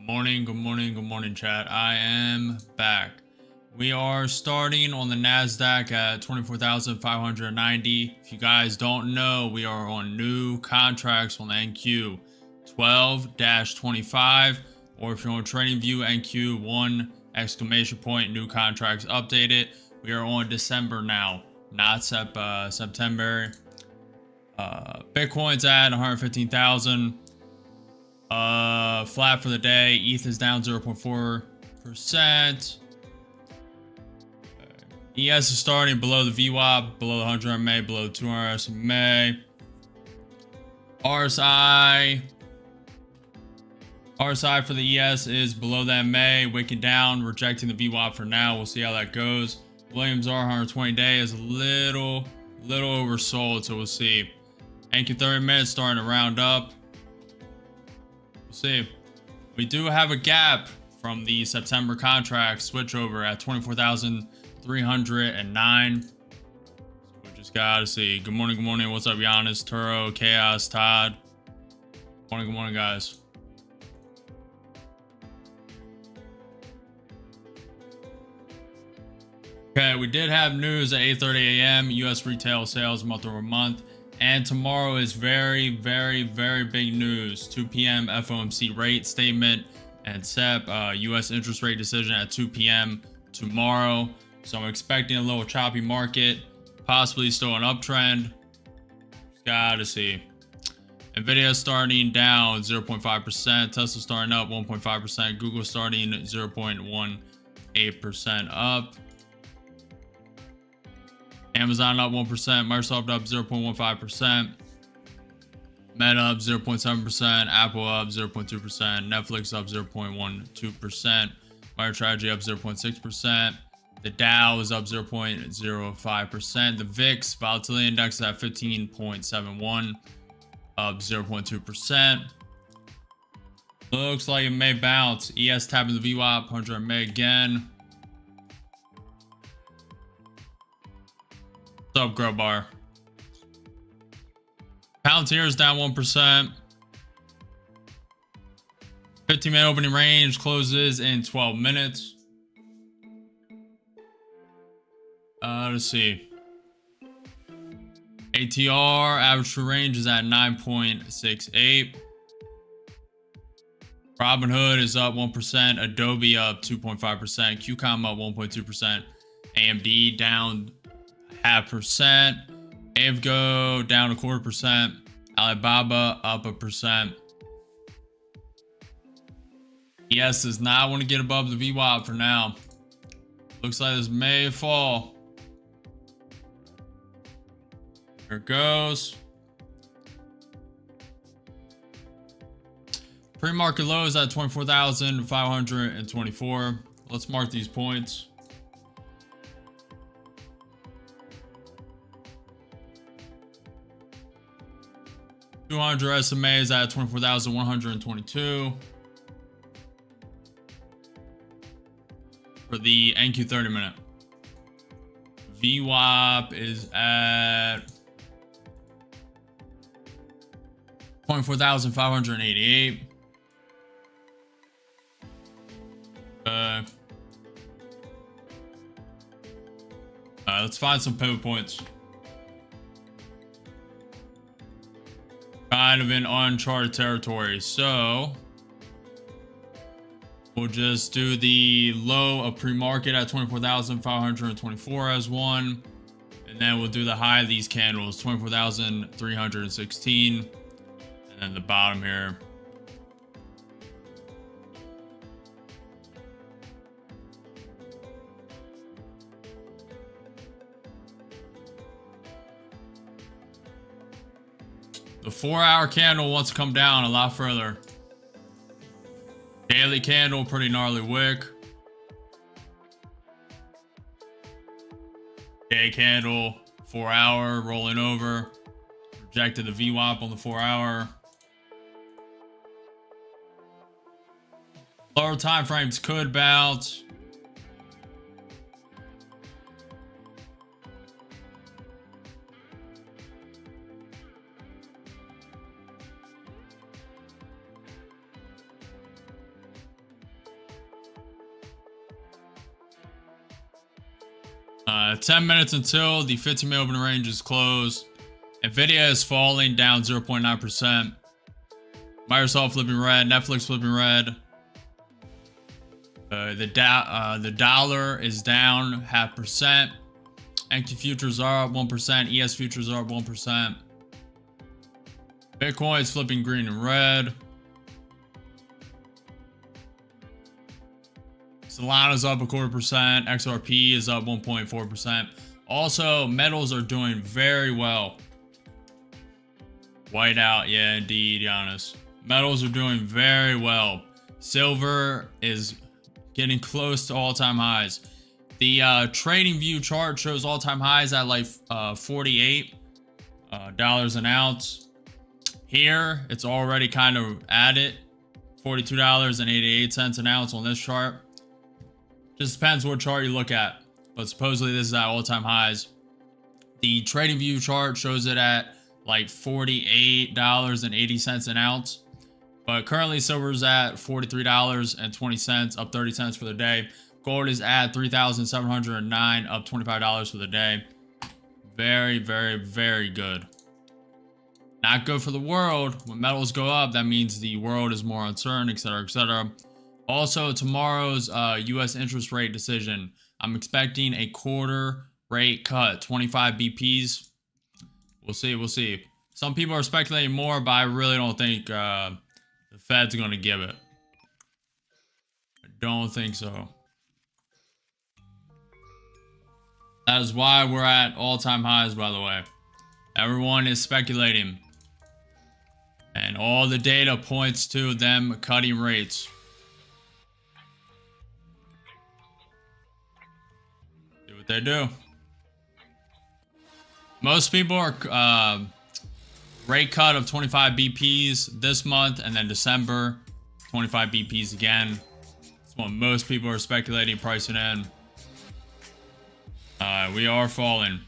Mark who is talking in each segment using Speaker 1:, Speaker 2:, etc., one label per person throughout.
Speaker 1: Good morning, chat. I am back. We are starting on the NASDAQ at 24,590. If you guys don't know, we are on new contracts on the NQ 12-25, or if you're on TradingView NQ 1! New contracts updated. We are on December now, not September. Bitcoin's at 115,000. Flat for the day. ETH is down 0.4%. ES is starting below the VWAP, below the 100 MA, below the 200 SMA. RSI for the ES is below that MA, wicking down, rejecting the VWAP for now. We'll see how that goes. Williams R 120 day is a little oversold, so we'll see. NQ 30 minutes starting to round up. We'll see. We do have a gap from the September contract switch over at 24,309. So we just gotta see. Good morning. What's up, Giannis, Turo, Chaos, Todd? Good morning, guys. Okay, we did have news at 8:30 a.m. U.S. retail sales month over month. And tomorrow is very big news. 2 p.m. FOMC rate statement and SEP U.S. interest rate decision at 2 p.m. tomorrow. So I'm expecting a little choppy market, possibly still an uptrend. Just gotta see. Nvidia starting down 0.5%. Tesla starting up 1.5%. Google starting 0.18% up. Amazon up 1%, Microsoft up 0.15%, Meta up 0.7%, Apple up 0.2%, Netflix up 0.12%, MicroStrategy up 0.6%, the Dow is up 0.05%, the VIX volatility index is at 15.71, up 0.2%. Looks like it may bounce. ES tapping the VWAP, 100 MA again. What's up, Grow Bar? Palantir is down 1%. 15-minute opening range closes in 12 minutes. Let's see. ATR average true range is at 9.68. Robinhood is up 1%. Adobe up 2.5%. QCOM up 1.2%. AMD down 0.5%. Avgo down 0.25%. Alibaba up 1%. ES does not want to get above the VWAP for now. Looks like this may fall. Here it goes. Pre-market low is at 24,524. Let's mark these points. $200 SMA is at 24,122. For the NQ 30 minute. VWAP is at 24,588. Let's find some pivot points. Kind of in uncharted territory, so we'll just do the low of pre-market at 24,524 as one, and then we'll do the high of these candles, 24,316, and then the bottom here. The 4-hour candle wants to come down a lot further. Daily candle, pretty gnarly wick. Day candle, 4-hour, rolling over. Rejected the VWAP on the 4-hour. Lower time frames could bounce. 10 minutes until the 15-minute open range is closed. Nvidia is falling, down 0.9%. Microsoft flipping red. Netflix flipping red. The dollar is down 0.5%. NQ futures are up 1%. ES futures are up 1%. Bitcoin is flipping green and red. Solana's up 0.25%. XRP is up 1.4%. Also, metals are doing very well. Whiteout, yeah, indeed, Giannis. Metals are doing very well. Silver is getting close to all-time highs. The TradingView chart shows all-time highs at like $48 an ounce. Here, it's already kind of at it. $42.88 an ounce on this chart. Just depends what chart you look at. But supposedly this is at all-time highs. The TradingView chart shows it at like $48.80 an ounce. But currently silver's at $43.20, up 30 cents for the day. Gold is at $3,709, up $25 for the day. Very, very, very good. Not good for the world. When metals go up, that means the world is more uncertain, etc., etc. Also, tomorrow's U.S. interest rate decision. I'm expecting a quarter rate cut, 25 BPs. We'll see. We'll see. Some people are speculating more, but I really don't think the Fed's going to give it. I don't think so. That is why we're at all-time highs, by the way. Everyone is speculating. And all the data points to them cutting rates. Do what they do. Most people are rate cut of 25 BPs this month, and then December 25 BPs again. That's what most people are speculating, pricing in. We are falling.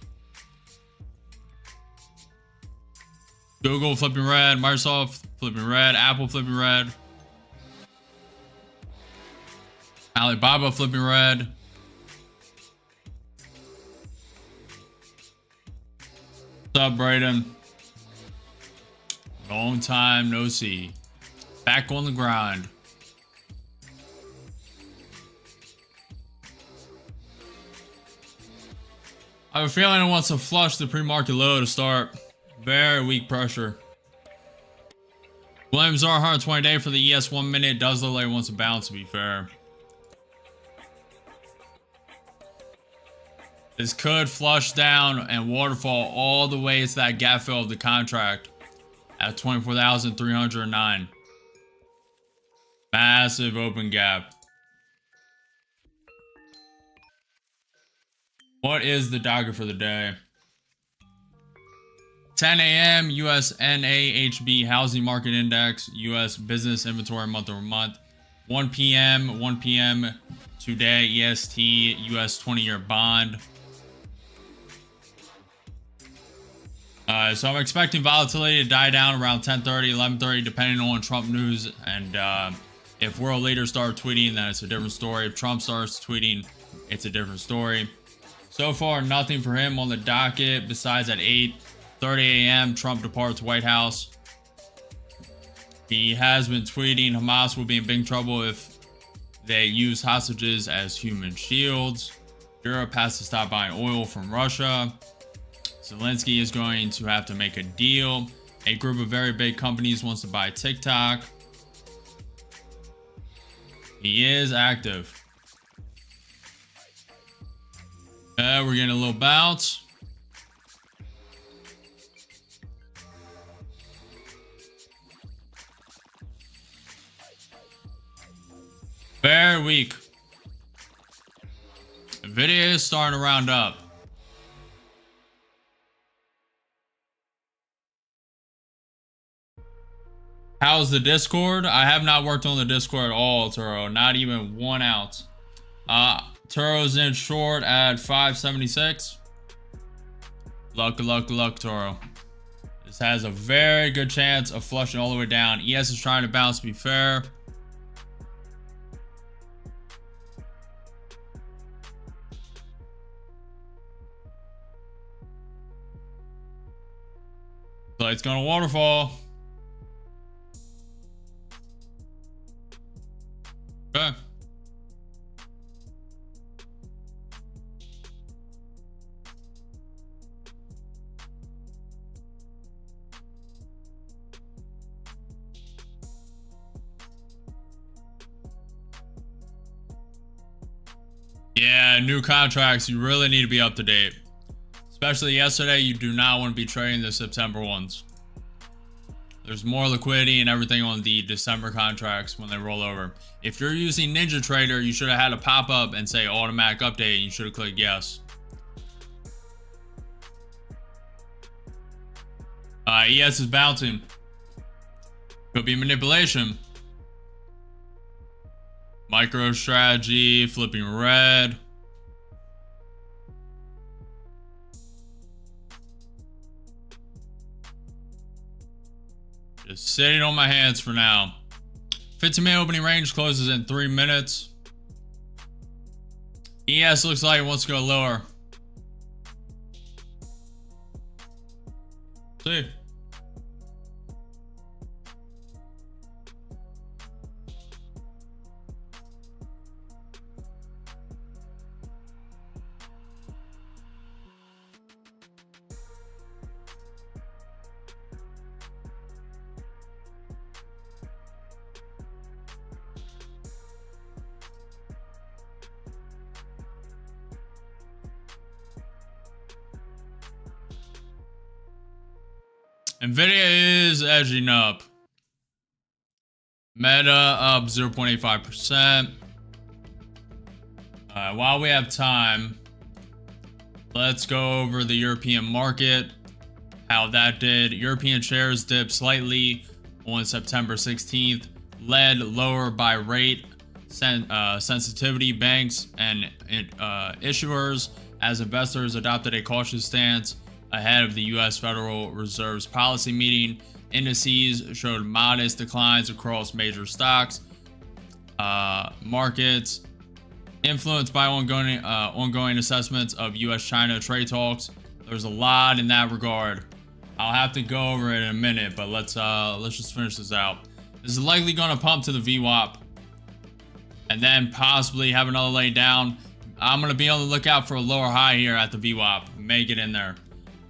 Speaker 1: Google flipping red, Microsoft flipping red, Apple flipping red, Alibaba flipping red. What's up, Brayden? Long time no see. Back on the grind. I have a feeling it wants to flush the pre-market low to start. Very weak pressure. Blames are 120 day for the ES 1 minute. Does look like it wants to bounce, to be fair. This could flush down and waterfall all the way to that gap fill of the contract at 24,309. Massive open gap. What is the docket for the day? 10 a.m. US NAHB Housing Market Index, US Business Inventory month over month. 1 p.m. today, EST, US 20-year bond. So I'm expecting volatility to die down around 10:30, 11:30, depending on Trump news. And if world leaders start tweeting, then it's a different story. If Trump starts tweeting, it's a different story. So far, nothing for him on the docket besides at 8:30 a.m. Trump departs White House. He has been tweeting Hamas will be in big trouble if they use hostages as human shields. Europe has to stop buying oil from Russia. Zelensky is going to have to make a deal. A group of very big companies wants to buy TikTok. He is active. We're getting a little bounce. Very weak. Nvidia is starting to round up. How's the Discord? I have not worked on the Discord at all, Turo. Not even 1 ounce. Turo's in short at 576. Luck, Turo. This has a very good chance of flushing all the way down. ES is trying to bounce, to be fair. So it's gonna waterfall. Okay. Yeah, new contracts, you really need to be up to date. Especially yesterday, you do not want to be trading the September ones. There's more liquidity and everything on the December contracts when they roll over. If you're using NinjaTrader, you should have had a pop-up and say automatic update, and you should have clicked yes. ES is bouncing. Could be manipulation. Micro strategy, flipping red. Just sitting on my hands for now. 15-minute opening range closes in 3 minutes. ES looks like it wants to go lower. See. Nvidia is edging up. Meta up 0.85%. While we have time, let's go over the European market, how that did. European shares dipped slightly on September 16th, led lower by rate sensitivity banks and issuers as investors adopted a cautious stance ahead of the U.S. Federal Reserve's policy meeting. Indices showed modest declines across major stocks. Markets influenced by ongoing assessments of U.S.-China trade talks. There's a lot in that regard. I'll have to go over it in a minute, but let's just finish this out. This is likely going to pump to the VWAP and then possibly have another lay down. I'm going to be on the lookout for a lower high here at the VWAP. Make it in there.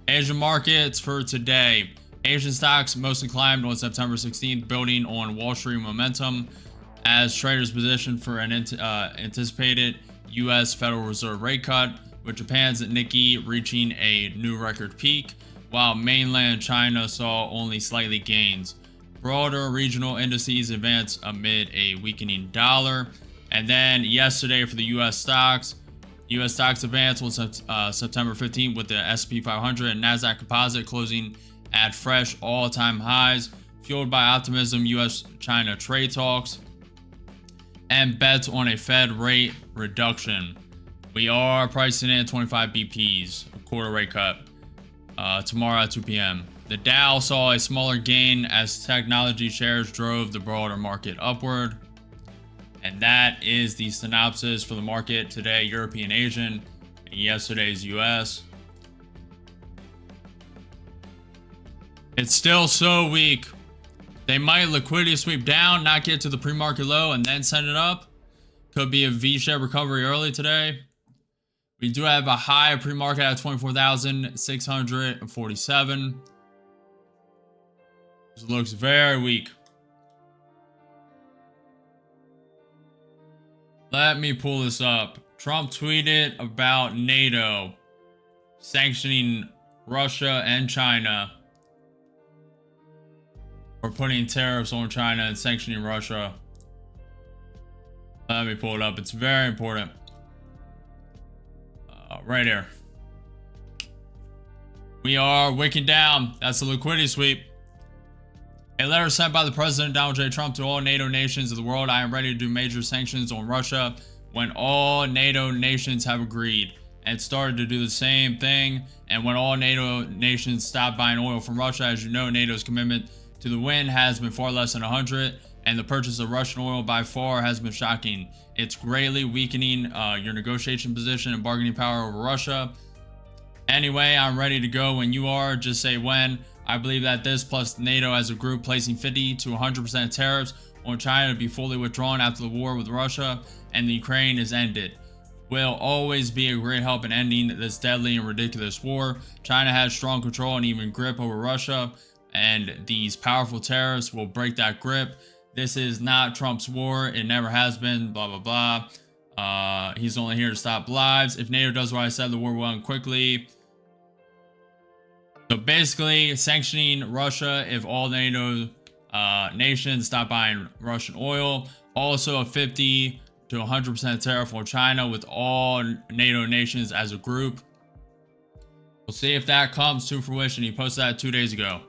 Speaker 1: Asian markets for today. Asian stocks mostly climbed on September 16th, building on Wall Street momentum as traders positioned for an anticipated U.S. Federal Reserve rate cut, with Japan's Nikkei reaching a new record peak, while mainland China saw only slightly gains. Broader regional indices advanced amid a weakening dollar. And then yesterday for the U.S. stocks advanced on September 15th with the S&P 500 and NASDAQ Composite closing at fresh all-time highs, fueled by optimism U.S.-China trade talks and bets on a Fed rate reduction. We are pricing in 25 BPs, a quarter rate cut, tomorrow at 2 p.m. The Dow saw a smaller gain as technology shares drove the broader market upward. And that is the synopsis for the market today, European, Asian, and yesterday's US. It's still so weak. They might liquidity sweep down, not get to the pre-market low, and then send it up. Could be a V-shaped recovery early today. We do have a high pre-market at 24,647. This looks very weak. Let me pull this up. Trump tweeted about NATO sanctioning Russia and China, or putting tariffs on China and sanctioning Russia. Let me pull it up. It's very important. Right here. We are wicking down. That's a liquidity sweep. A letter sent by the President Donald J. Trump to all NATO nations of the world. I am ready to do major sanctions on Russia when all NATO nations have agreed, and started to do the same thing. And when all NATO nations stop buying oil from Russia, as you know, NATO's commitment to the win has been far less than 100, and the purchase of Russian oil by far has been shocking. It's greatly weakening your negotiation position and bargaining power over Russia. Anyway, I'm ready to go when you are. Just say when. I believe that this plus NATO as a group placing 50 to 100% tariffs on China to be fully withdrawn after the war with Russia and the Ukraine is ended will always be a great help in ending this deadly and ridiculous war. China has strong control and even grip over Russia, and these powerful tariffs will break that grip. This is not Trump's war. It never has been, blah, blah, blah. He's only here to stop lives. If NATO does what I said, the war will end quickly. So basically, sanctioning Russia if all NATO nations stop buying Russian oil. Also a 50 to 100% tariff on China with all NATO nations as a group. We'll see if that comes to fruition. He posted that 2 days ago.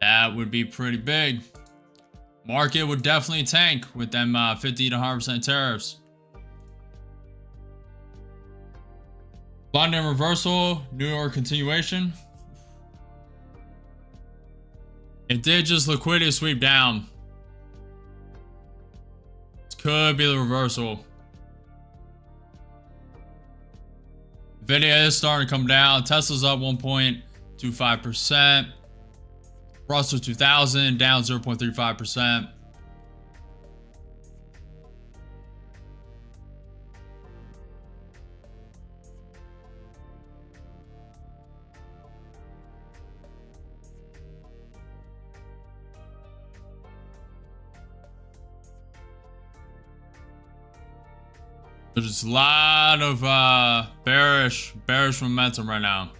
Speaker 1: That would be pretty big. Market would definitely tank with them 50 to 100% tariffs. London reversal, New York continuation. It did just liquidity sweep down. This could be the reversal. Nvidia is starting to come down. Tesla's up 1.25%. Russell 2000 down 0.35%. There's a lot of bearish momentum right now.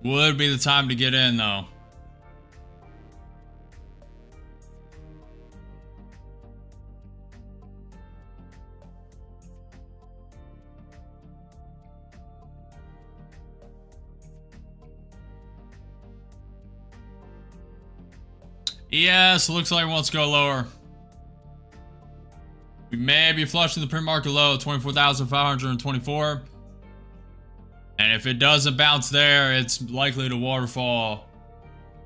Speaker 1: Would be the time to get in though. Yes, looks like it wants to go lower. We may be flushing the pre-market low, 24,524. And if it doesn't bounce there, it's likely to waterfall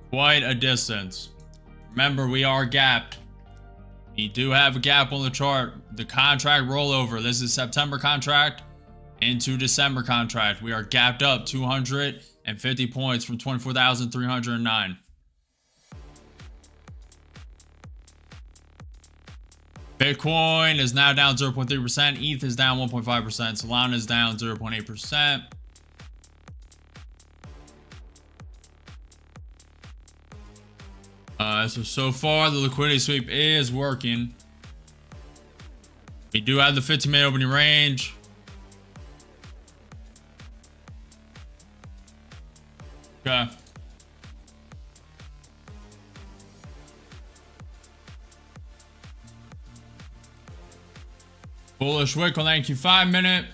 Speaker 1: quite a distance. Remember, we are gapped. We do have a gap on the chart. The contract rollover. This is September contract into December contract. We are gapped up 250 points from 24,309. Bitcoin is now down 0.3%. ETH is down 1.5%. Solana is down 0.8%. So far, the liquidity sweep is working. We do have the 15-minute opening range. Okay. Bullish wick on that NQ5 minute.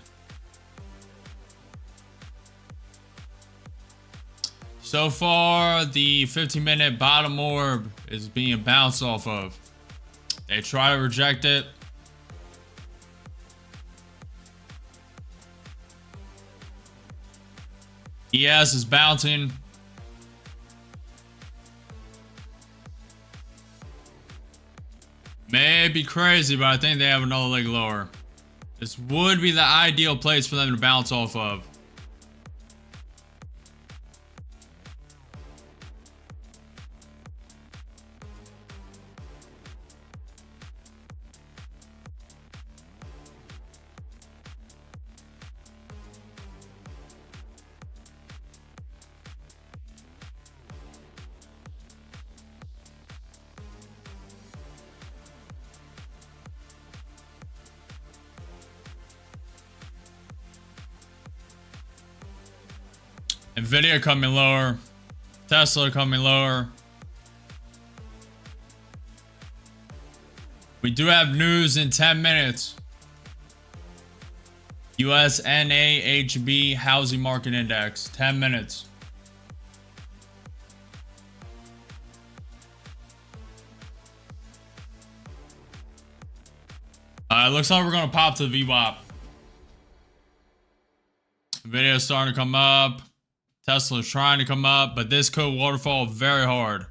Speaker 1: So far, the 15-minute bottom orb is being bounced off of. They try to reject it. ES is bouncing. May be crazy, but I think they have another leg lower. This would be the ideal place for them to bounce off of. Nvidia coming lower. Tesla coming lower. We do have news in 10 minutes. US NAHB Housing Market Index. 10 minutes. Looks like we're going to pop to the VWAP. Nvidia is starting to come up. Tesla's trying to come up, but this could waterfall very hard.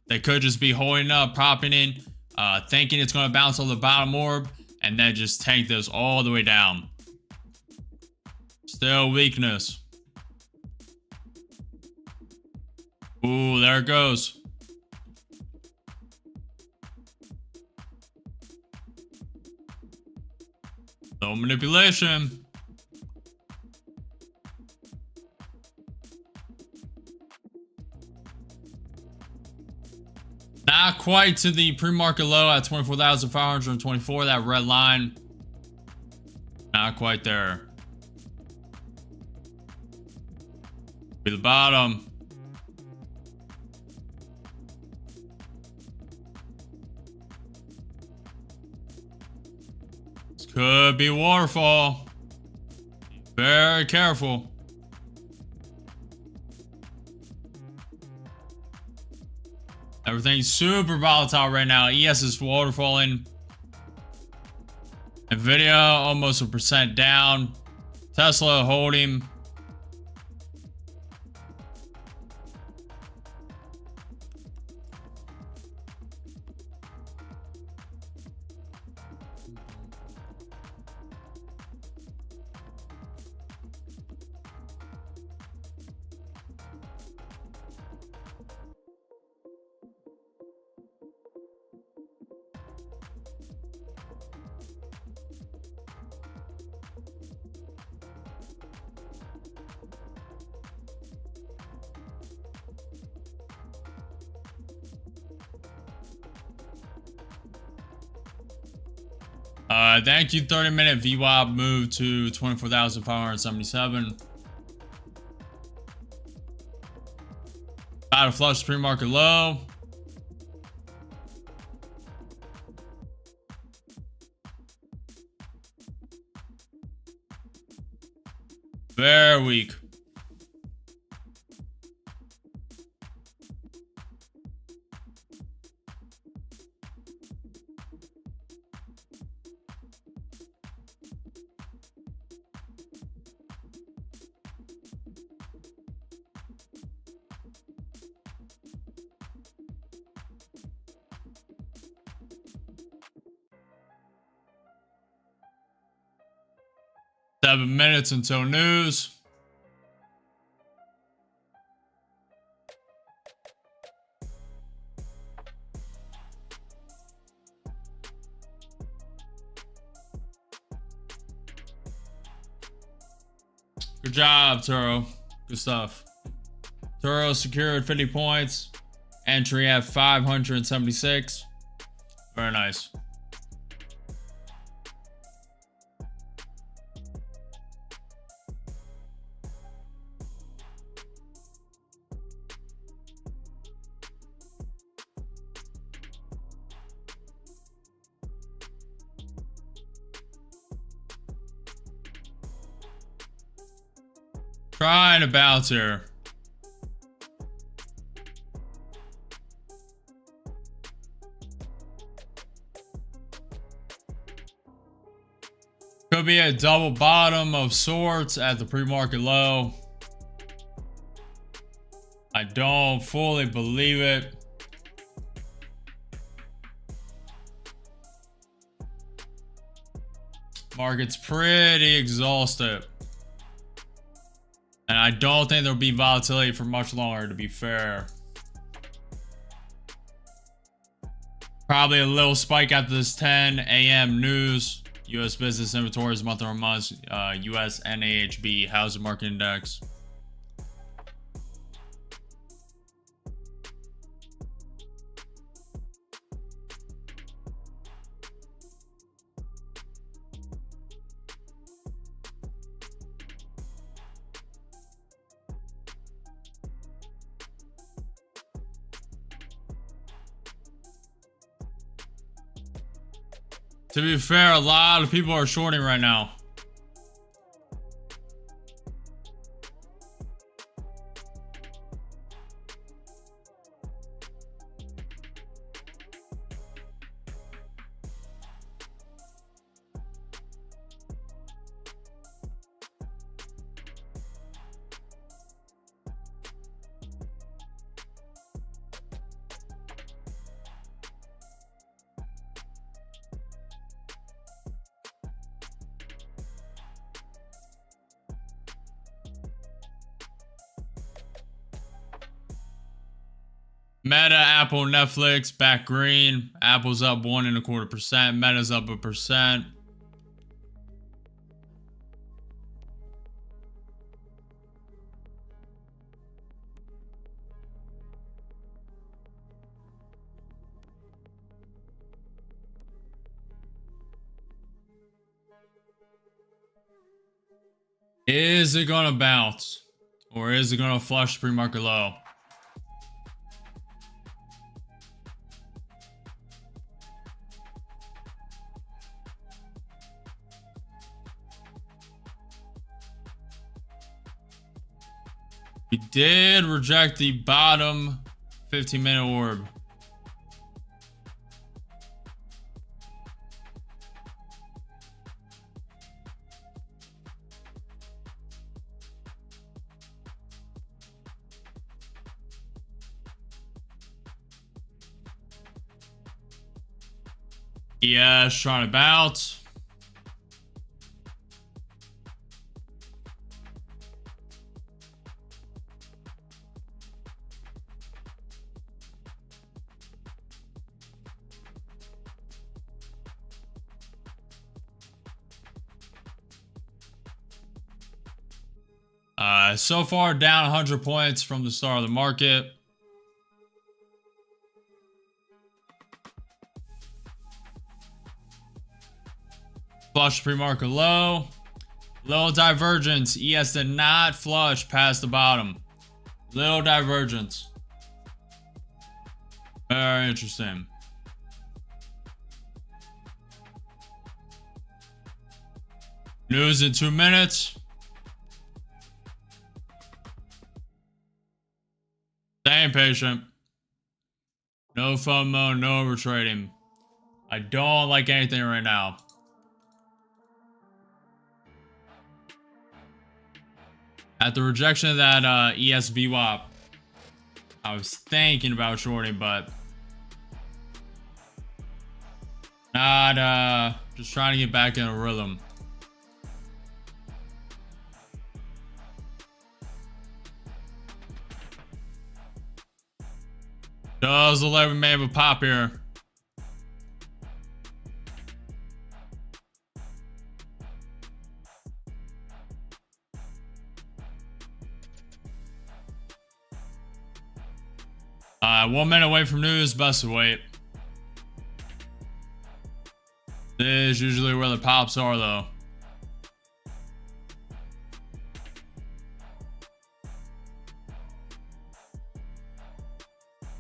Speaker 1: They could just be holding up, popping in, thinking it's going to bounce on the bottom orb, and then just tank this all the way down. Still weakness. Ooh, there it goes. No manipulation. Not quite to the pre-market low at 24,524, that red line. Not quite there. Be the bottom. This could be waterfall. Be very careful. Everything's super volatile right now. ES is waterfalling. Nvidia almost 1% down. Tesla holding. Thank you. 30-minute VWAP moved to 24,577. About to flush pre-market low. Very weak. Seven minutes until news. Good job, Turo. Good stuff. Turo secured 50 points. Entry at 576. Very nice. Trying to bounce here. Could be a double bottom of sorts at the pre-market low. I don't fully believe it. Market's pretty exhausted. And I don't think there'll be volatility for much longer, to be fair. Probably a little spike after this 10 a.m. news. U.S. business inventories month-over-month. U.S. NAHB Housing Market Index. To be fair, a lot of people are shorting right now. Meta, Apple, Netflix back green. Apple's up 1.25%. Meta's up 1%. Is it gonna bounce, or is it gonna flush pre-market low? We did reject the bottom 15-minute orb. Yes, trying to bounce. So far down 100 points from the start of the market. Flush pre-market low. Little divergence. ES did not flush past the bottom. Little divergence. Very interesting. News in 2 minutes. Staying patient. No FOMO, no overtrading. I don't like anything right now. At the rejection of that ES VWAP, I was thinking about shorting, but not just trying to get back in a rhythm. Does look like we may have a pop here. One minute away from news, best to wait. This is usually where the pops are, though.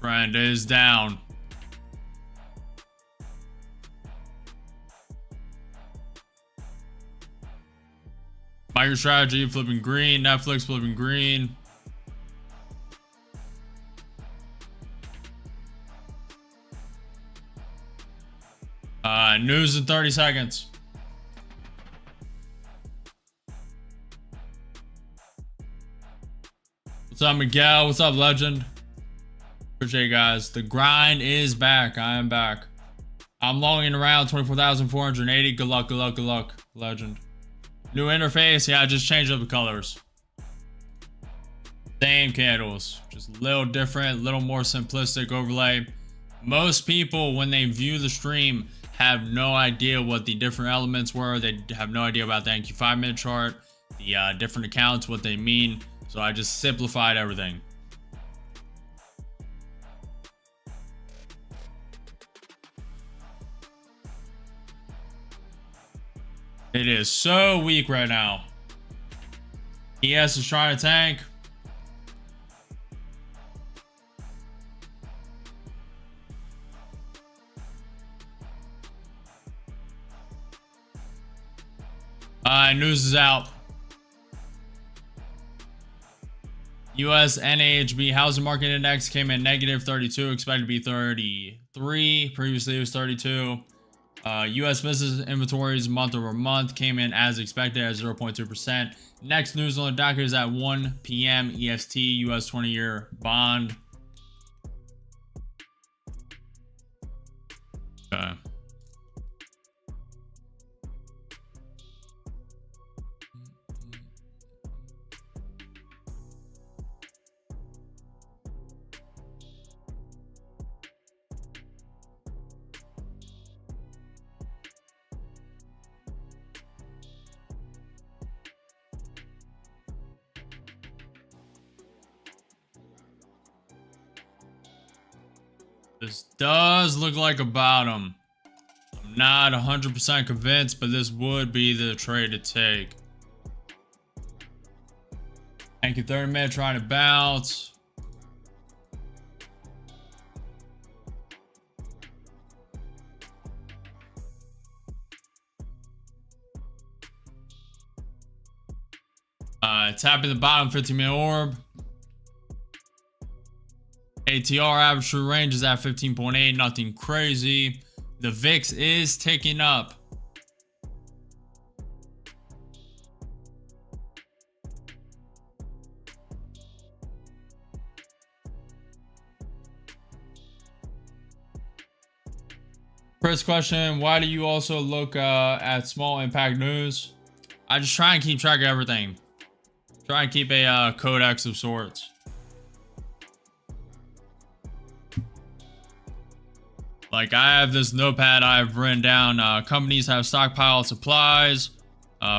Speaker 1: Trend is down. MicroStrategy flipping green. Netflix flipping green. News in 30 seconds. What's up, Miguel? What's up, Legend? Appreciate you guys. The grind is back. I am back. I'm longing around 24,480. Good luck, good luck, good luck, Legend. New interface. Yeah, I just changed up the colors. Same candles, just a little different, little more simplistic overlay. Most people, when they view the stream, have no idea what the different elements were. They have no idea about the NQ5 minute chart, the different accounts, what they mean. So I just simplified everything. It is so weak right now. ES is trying to tank. News is out. US NAHB housing market index came in negative 32, expected to be 33. Previously it was 32. US business inventories month over month came in as expected at 0.2%. Next news on the docket is at 1 p.m. EST. US 20-year bond. Okay. This does look like a bottom. I'm not 100% convinced, but this would be the trade to take. Thank you, 30 minute trying to bounce. Tapping the bottom 15-minute orb. ATR average true range is at 15.8, nothing crazy. The VIX is ticking up. First question, why do you also look at small impact news? I just try and keep track of everything. Try and keep a codex of sorts. Like, I have this notepad I've written down. Companies have stockpiled supplies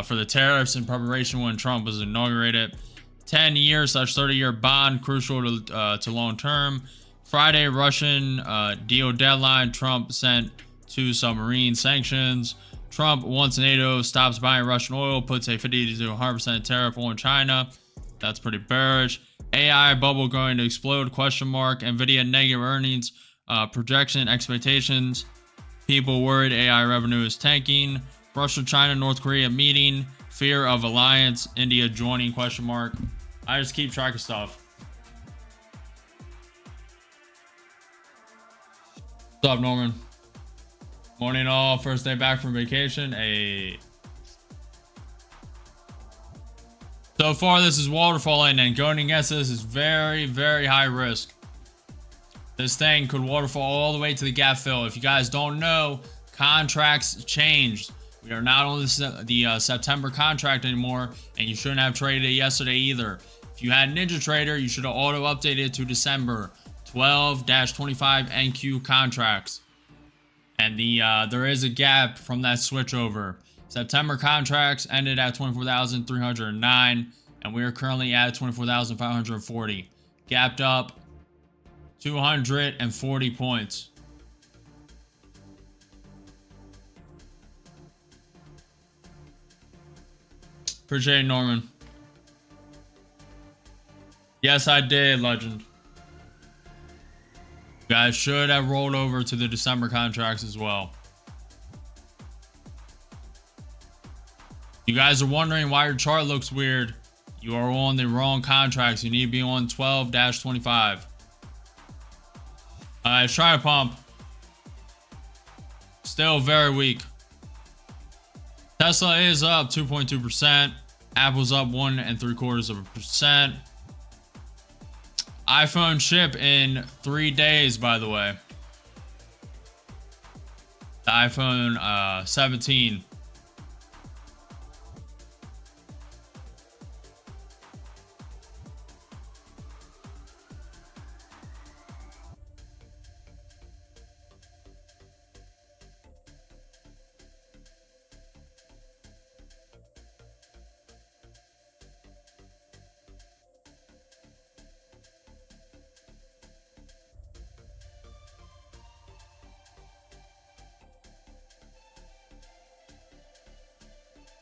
Speaker 1: for the tariffs in preparation when Trump was inaugurated. 10-year/30-year bond crucial to long term. Friday, Russian deal deadline. Trump sent 2 submarine sanctions. Trump, once NATO stops buying Russian oil, puts a 50 to 100% tariff on China. That's pretty bearish. AI bubble going to explode? Question mark. Nvidia negative earnings projection expectations. People worried AI revenue is tanking. Russia, China, North Korea meeting. Fear of alliance. India joining? Question mark. I just keep track of stuff. What's up, Norman? Morning all, first day back from vacation. So far this is waterfalling, and going against this is very, very high risk. This thing could waterfall all the way to the gap fill. If you guys don't know, contracts changed. We are not on the September contract anymore, and you shouldn't have traded it yesterday either. If you had NinjaTrader, you should have auto updated to December 12-25 NQ contracts. And there is a gap from that switchover. September contracts ended at 24,309, and we are currently at 24,540. Gapped up 240 points. Appreciate it, Norman. Yes, I did, Legend. You guys should have rolled over to the December contracts as well. You guys are wondering why your chart looks weird. You are on the wrong contracts. You need to be on 12-25. Let's try a pump. Still very weak. Tesla is up 2.2%. Apple's up 1.75%. iPhone ship in 3 days, by the way. The iPhone 17.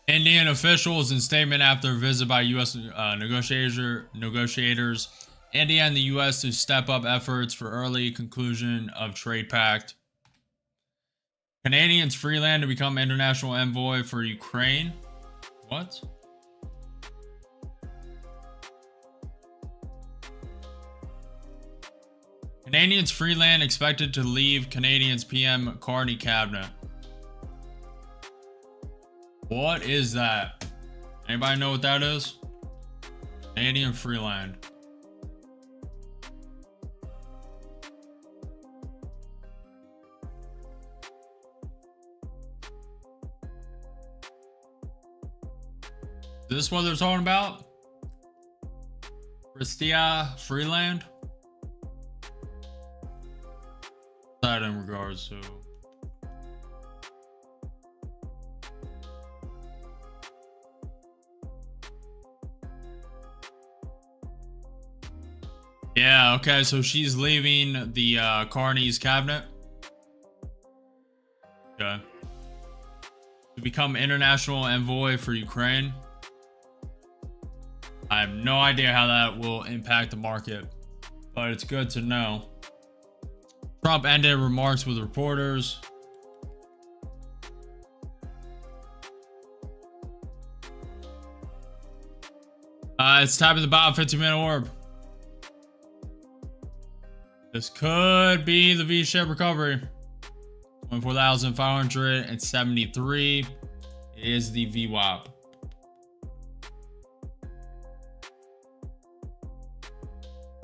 Speaker 1: Indian officials in statement after a visit by U.S. negotiators. India and the U.S. to step up efforts for early conclusion of trade pact. Canadians free land to become international envoy for Ukraine. What? Canadians free land expected to leave Canadians PM Carney cabinet. What is that? Anybody know what that is? Canadian Freeland. Is this what they're talking about? Christia Freeland? What's that in regards to? Yeah, okay, so she's leaving the Carney's cabinet. Okay. To become international envoy for Ukraine. I have no idea how that will impact the market, but it's good to know. Trump ended remarks with reporters. It's tapping the bottom 15-minute orb. This could be the V-shaped recovery. 24,573 is the VWAP.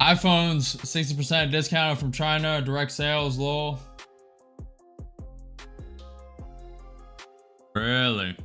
Speaker 1: iPhones 60% discounted from China. Direct sales low. Really?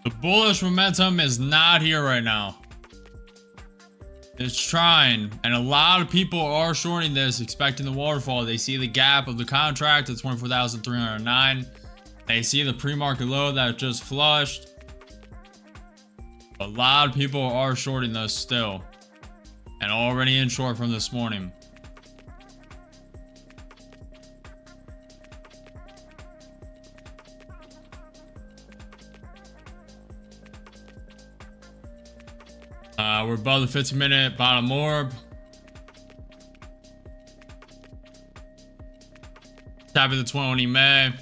Speaker 1: The bullish momentum is not here right now. It's trying, and a lot of people are shorting this, expecting the waterfall. They see the gap of the contract at 24,309. They see the pre-market low that just flushed. A lot of people are shorting this still, and already in short from this morning. We're above the 15-minute bottom orb. Tapping the 20 May.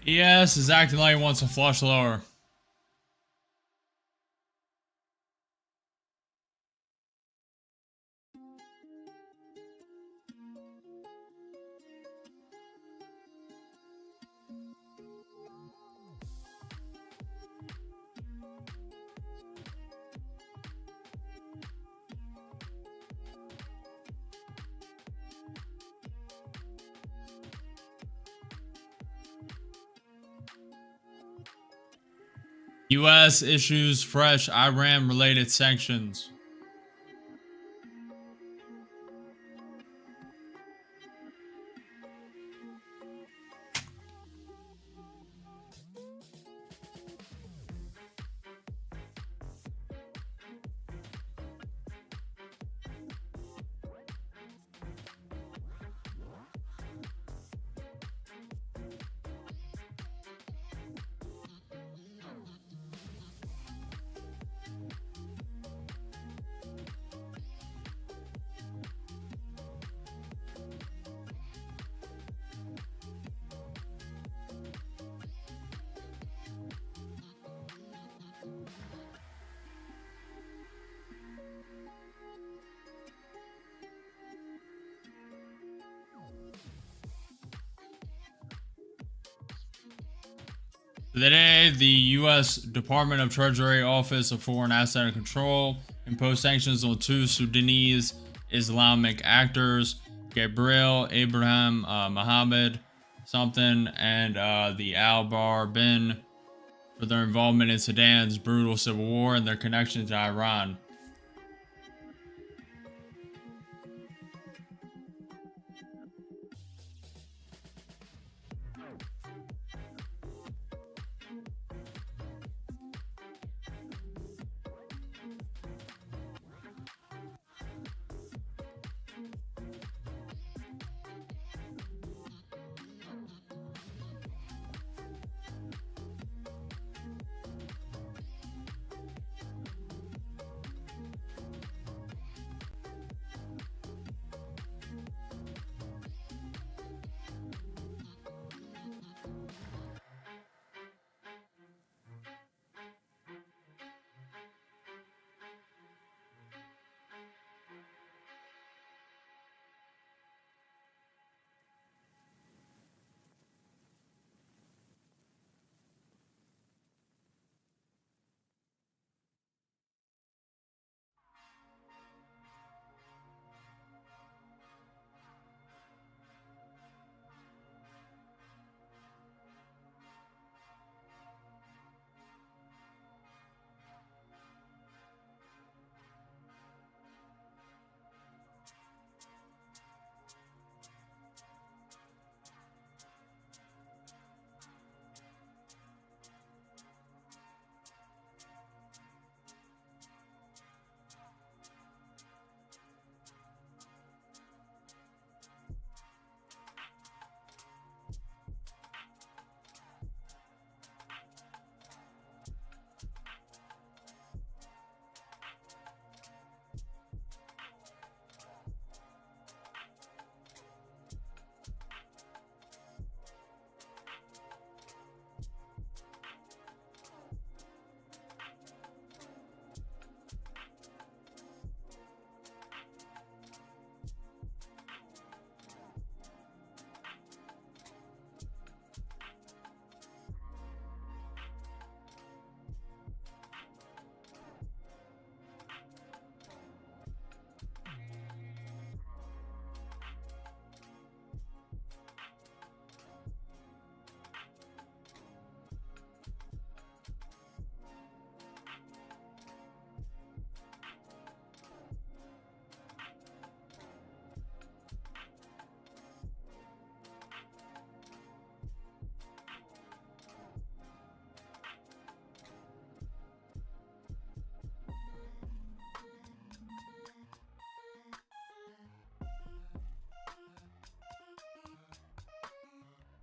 Speaker 1: ES is acting like he wants to flush lower. US issues fresh Iran-related sanctions. Today, the U.S. Department of Treasury Office of Foreign Asset Control imposed sanctions on two Sudanese Islamic actors, Gabriel Abraham Mohammed something and the Al-Bar bin, for their involvement in Sudan's brutal civil war and their connection to Iran.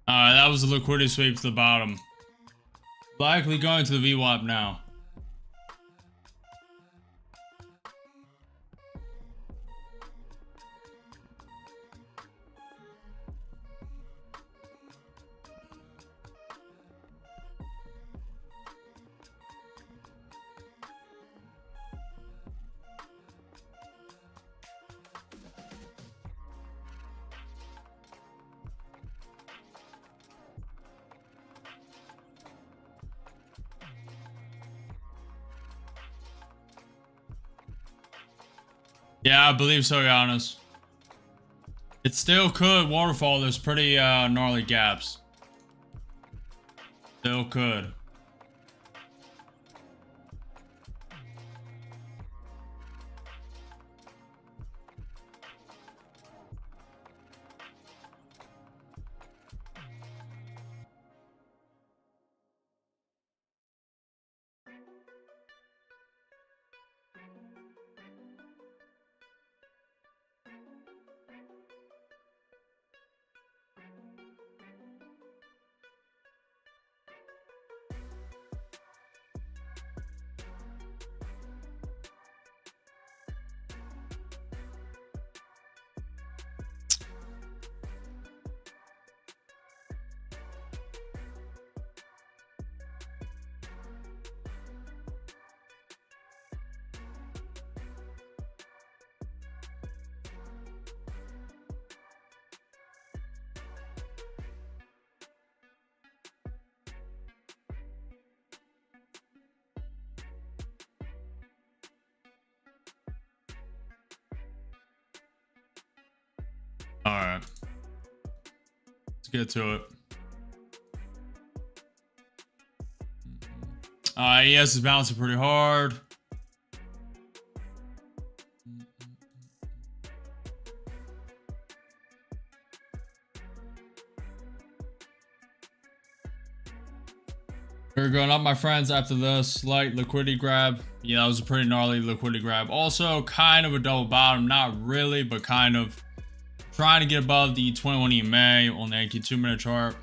Speaker 1: That was a liquidity sweep to the bottom. Likely going to the VWAP now. Yeah, I believe so, Giannis. It still could waterfall. There's pretty gnarly gaps. Still could. All right, let's get to it. ES is bouncing pretty hard. We're going up, my friends, after this slight liquidity grab. Yeah, that was a pretty gnarly liquidity grab. Also, kind of a double bottom. Not really, but kind of. Trying to get above the 21 EMA on the 2-minute chart.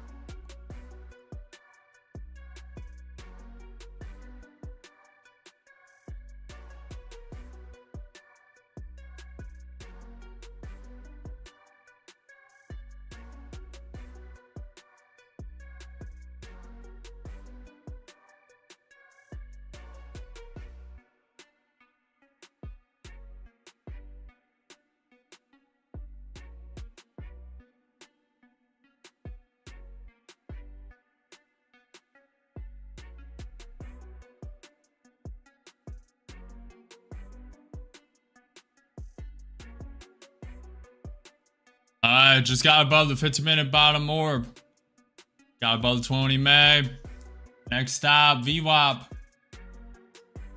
Speaker 1: Just got above the 15-minute bottom orb. Got above the 20 May. Next stop, VWAP.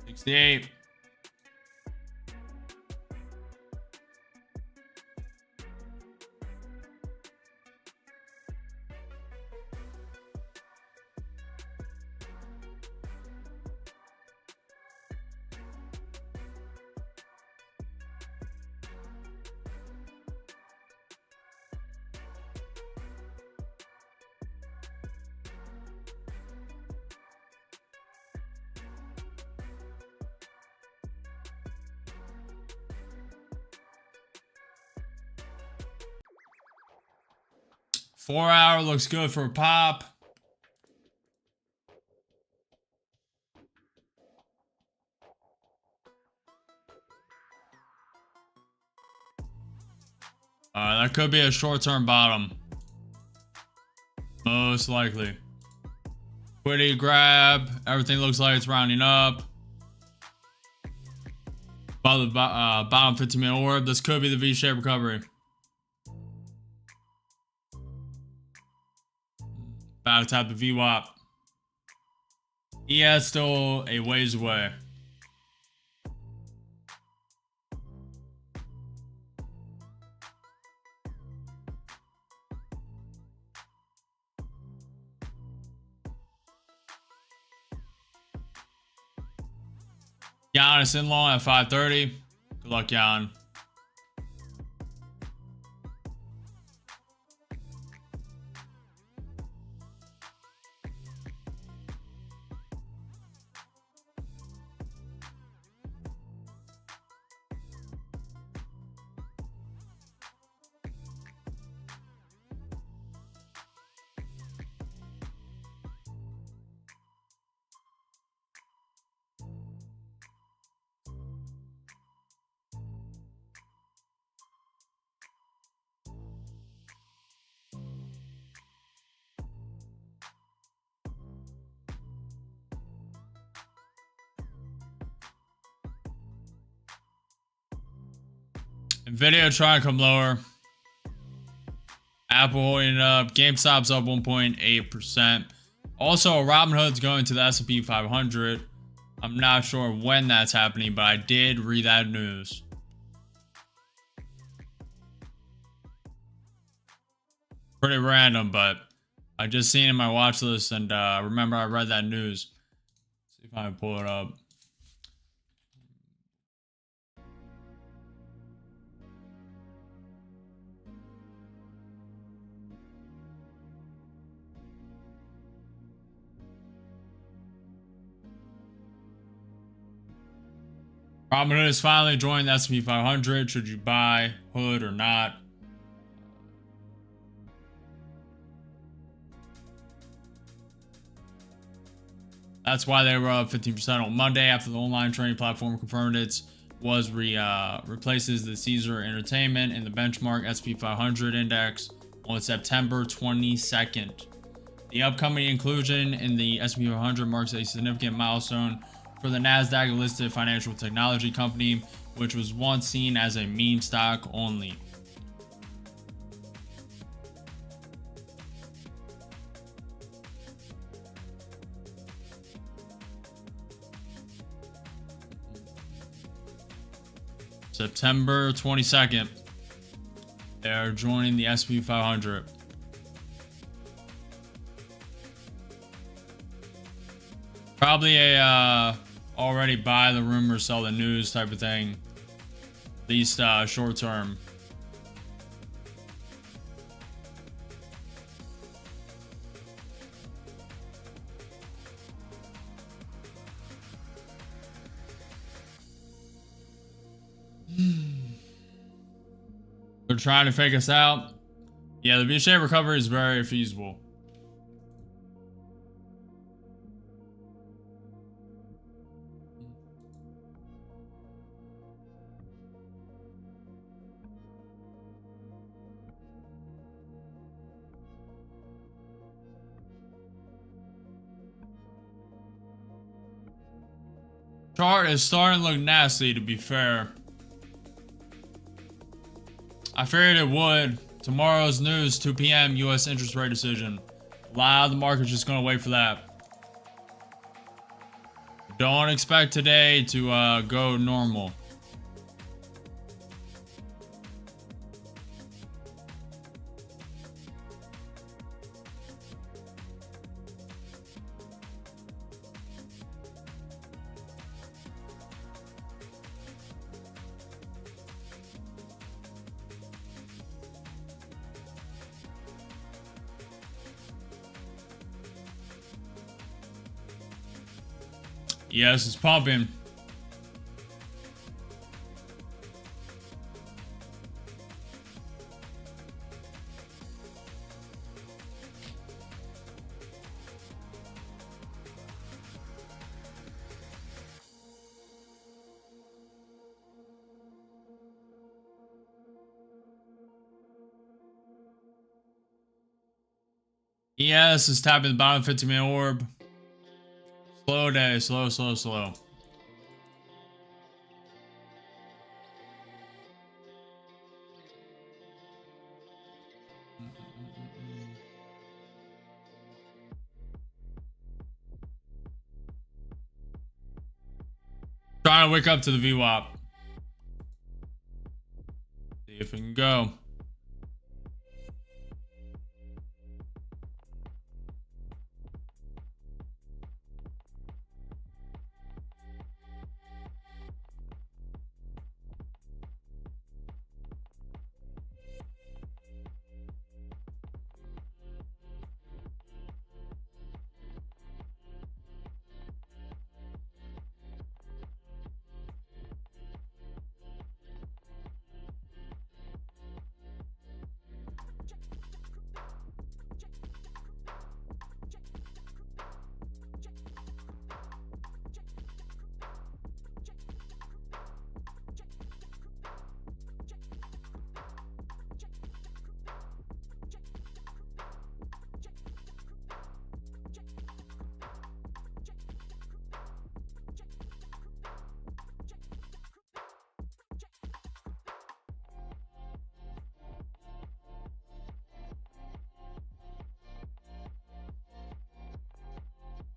Speaker 1: 68. Four hour looks good for a pop. That could be a short-term bottom. Most likely. Liquidity grab. Everything looks like it's rounding up. Above the bottom 15-minute orb. This could be the V-shaped recovery. About to tap the VWAP. ES still a ways away. Jan is in long at 5:30. Good luck, Jan. Nvidia trying to come lower. Apple holding it up. GameStop's up 1.8%. Also, Robinhood's going to the S&P 500. I'm not sure when that's happening, but I did read that news. Pretty random, but I just seen it in my watch list and remember I read that news. See if I can pull it up. Robinhood has finally joined the S&P 500. Should you buy Hood or not? That's why they were up 15% on Monday after the online trading platform confirmed it replaces the Caesar Entertainment in the benchmark S&P 500 index on September 22nd. The upcoming inclusion in the S&P 500 marks a significant milestone for the NASDAQ-listed financial technology company, which was once seen as a meme stock only. September 22nd. They're joining the SP 500. Probably a already buy the rumor, sell the news type of thing. At least short term. They're trying to fake us out. Yeah, the V-shaped recovery is very feasible. Chart is starting to look nasty, to be fair. I figured it would. Tomorrow's news, 2 p.m. U.S. interest rate decision. A lot of the market's just going to wait for that. Don't expect today to go normal. Yes, it's pumping. Yes, it's tapping the bottom 15-minute orb. Slow day, slow. Trying to wake up to the VWAP. See if we can go.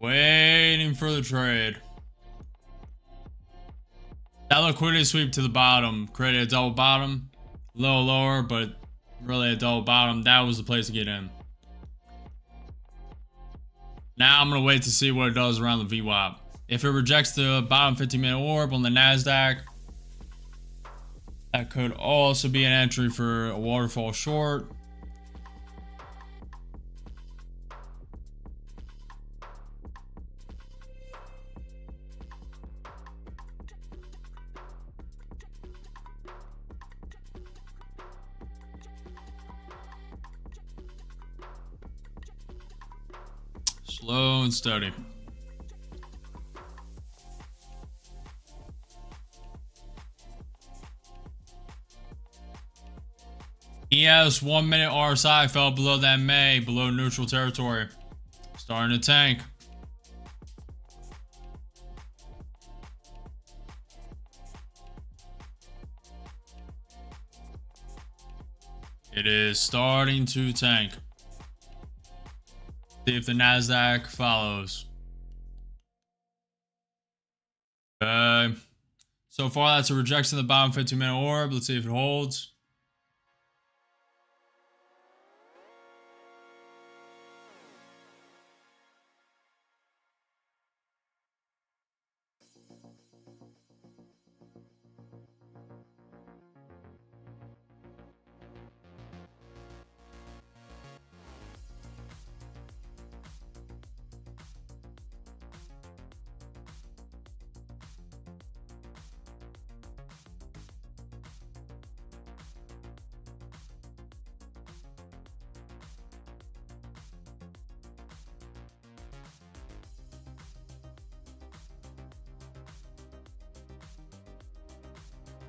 Speaker 1: Waiting for the trade. That liquidity sweep to the bottom created a double bottom. A little lower, but really a double bottom. That was the place to get in. Now I'm going to wait to see what it does around the VWAP. If it rejects the bottom 15-minute orb on the NASDAQ, that could also be an entry for a waterfall short. Slow and steady. ES 1 minute RSI fell below that May, below neutral territory. Starting to tank. It is starting to tank. See if the NASDAQ follows. So far, that's a rejection of the bottom 15-minute orb. Let's see if it holds.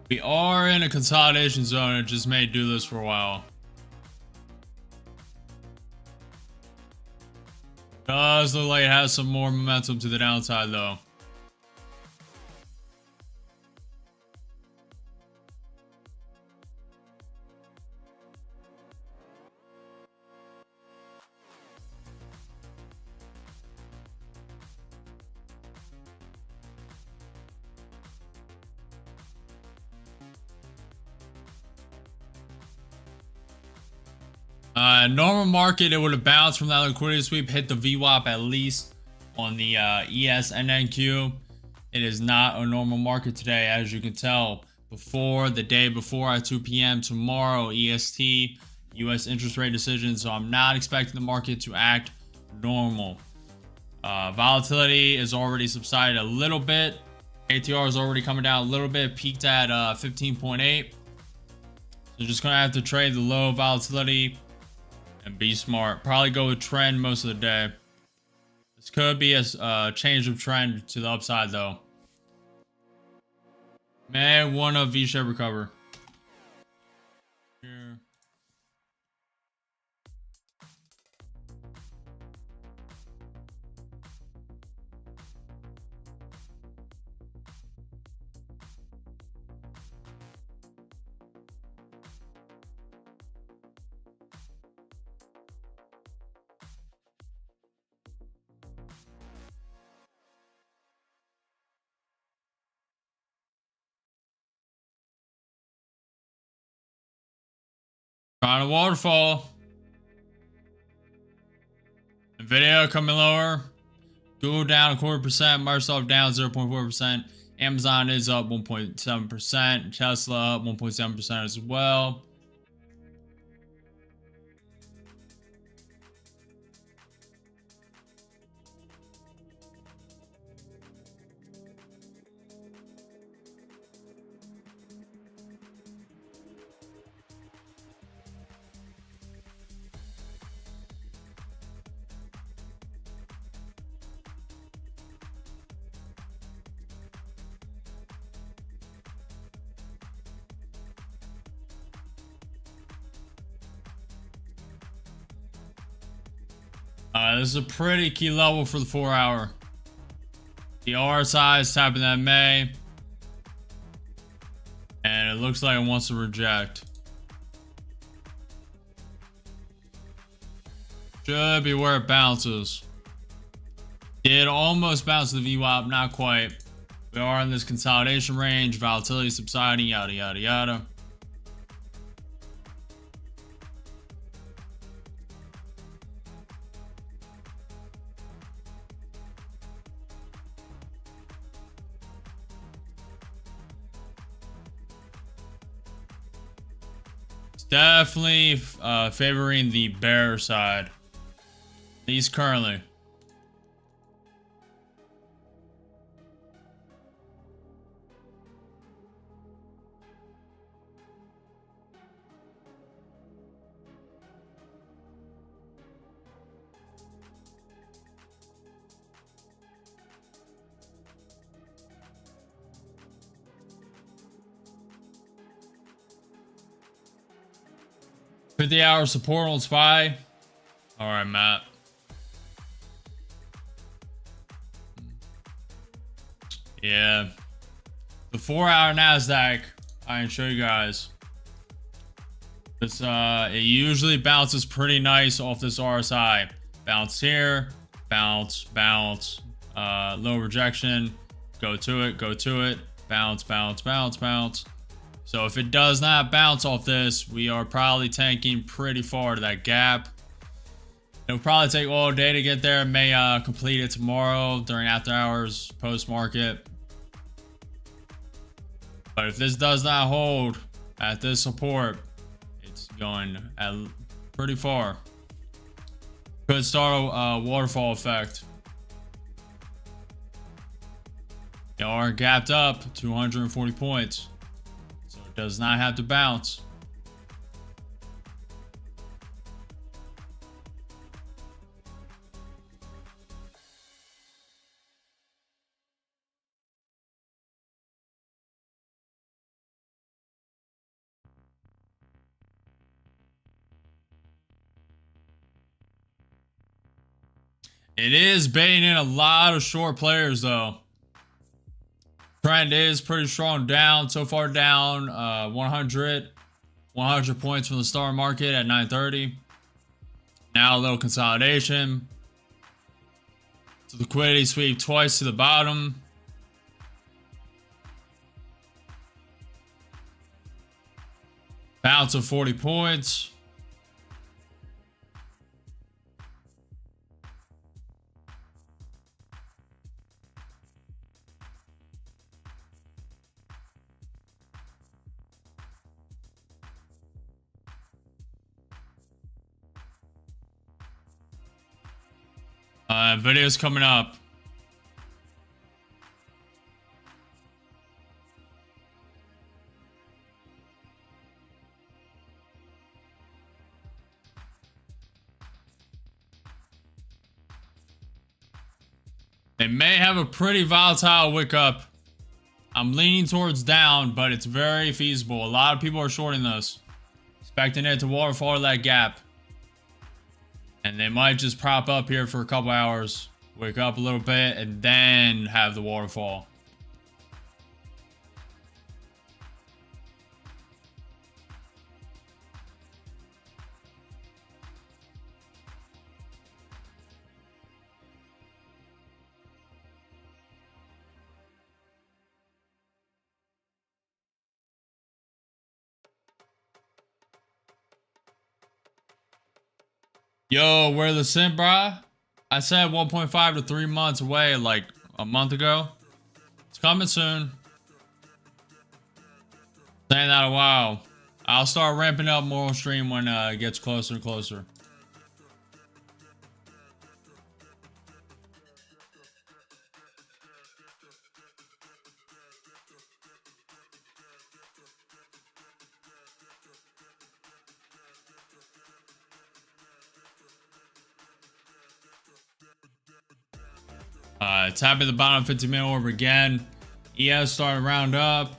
Speaker 1: We are in a consolidation zone. It just may do this for a while. Does look like it has some more momentum to the downside though. Normal market, it would have bounced from that liquidity sweep, hit the VWAP at least on the ESNNQ. It is not a normal market today, as you can tell. The day before at 2 p.m. tomorrow, EST, U.S. interest rate decision. So I'm not expecting the market to act normal. Volatility is already subsided a little bit. ATR is already coming down a little bit, peaked at 15.8. So just gonna have to trade the low volatility and be smart. Probably go with trend most of the day. This could be a change of trend to the upside though. May want a V-shape recover. Here. Trying to waterfall. Nvidia coming lower. Google down 0.25%. Microsoft down 0.4%. Amazon is up 1.7%. Tesla up 1.7% as well. This is a pretty key level for the 4 hour. The RSI is tapping that May. And it looks like it wants to reject. Should be where it bounces. Did almost bounce to the VWAP, not quite. We are in this consolidation range, volatility subsiding, yada yada yada. Definitely favoring the bear side, at least currently. $50-hour support on SPY. All right, Matt. Yeah. The 4-hour NASDAQ. I can show you guys. This it usually bounces pretty nice off this RSI. Bounce here, bounce, bounce, low rejection, go to it, Bounce, bounce, bounce, bounce. So if it does not bounce off this, we are probably tanking pretty far to that gap. It'll probably take all day to get there. May complete it tomorrow during after hours, post market. But if this does not hold at this support, it's going pretty far. Could start a waterfall effect. They are gapped up 240 points. So it does not have to bounce. It is baiting in a lot of short players though. Trend is pretty strong down. So far down 100 points from the start market at 9:30. Now a little consolidation. So liquidity sweep twice to the bottom. Bounce of 40 points. Videos coming up. They may have a pretty volatile wick up. I'm leaning towards down, but it's very feasible. A lot of people are shorting this, expecting it to waterfall that gap. And they might just prop up here for a couple hours, wake up a little bit, and then have the waterfall. Yo, where the sim, brah? I said 1.5 to 3 months away like a month ago. It's coming soon. Saying that a while. I'll start ramping up more on stream when it gets closer and closer. Tapping the bottom 50-minute order again. ES starting to round up.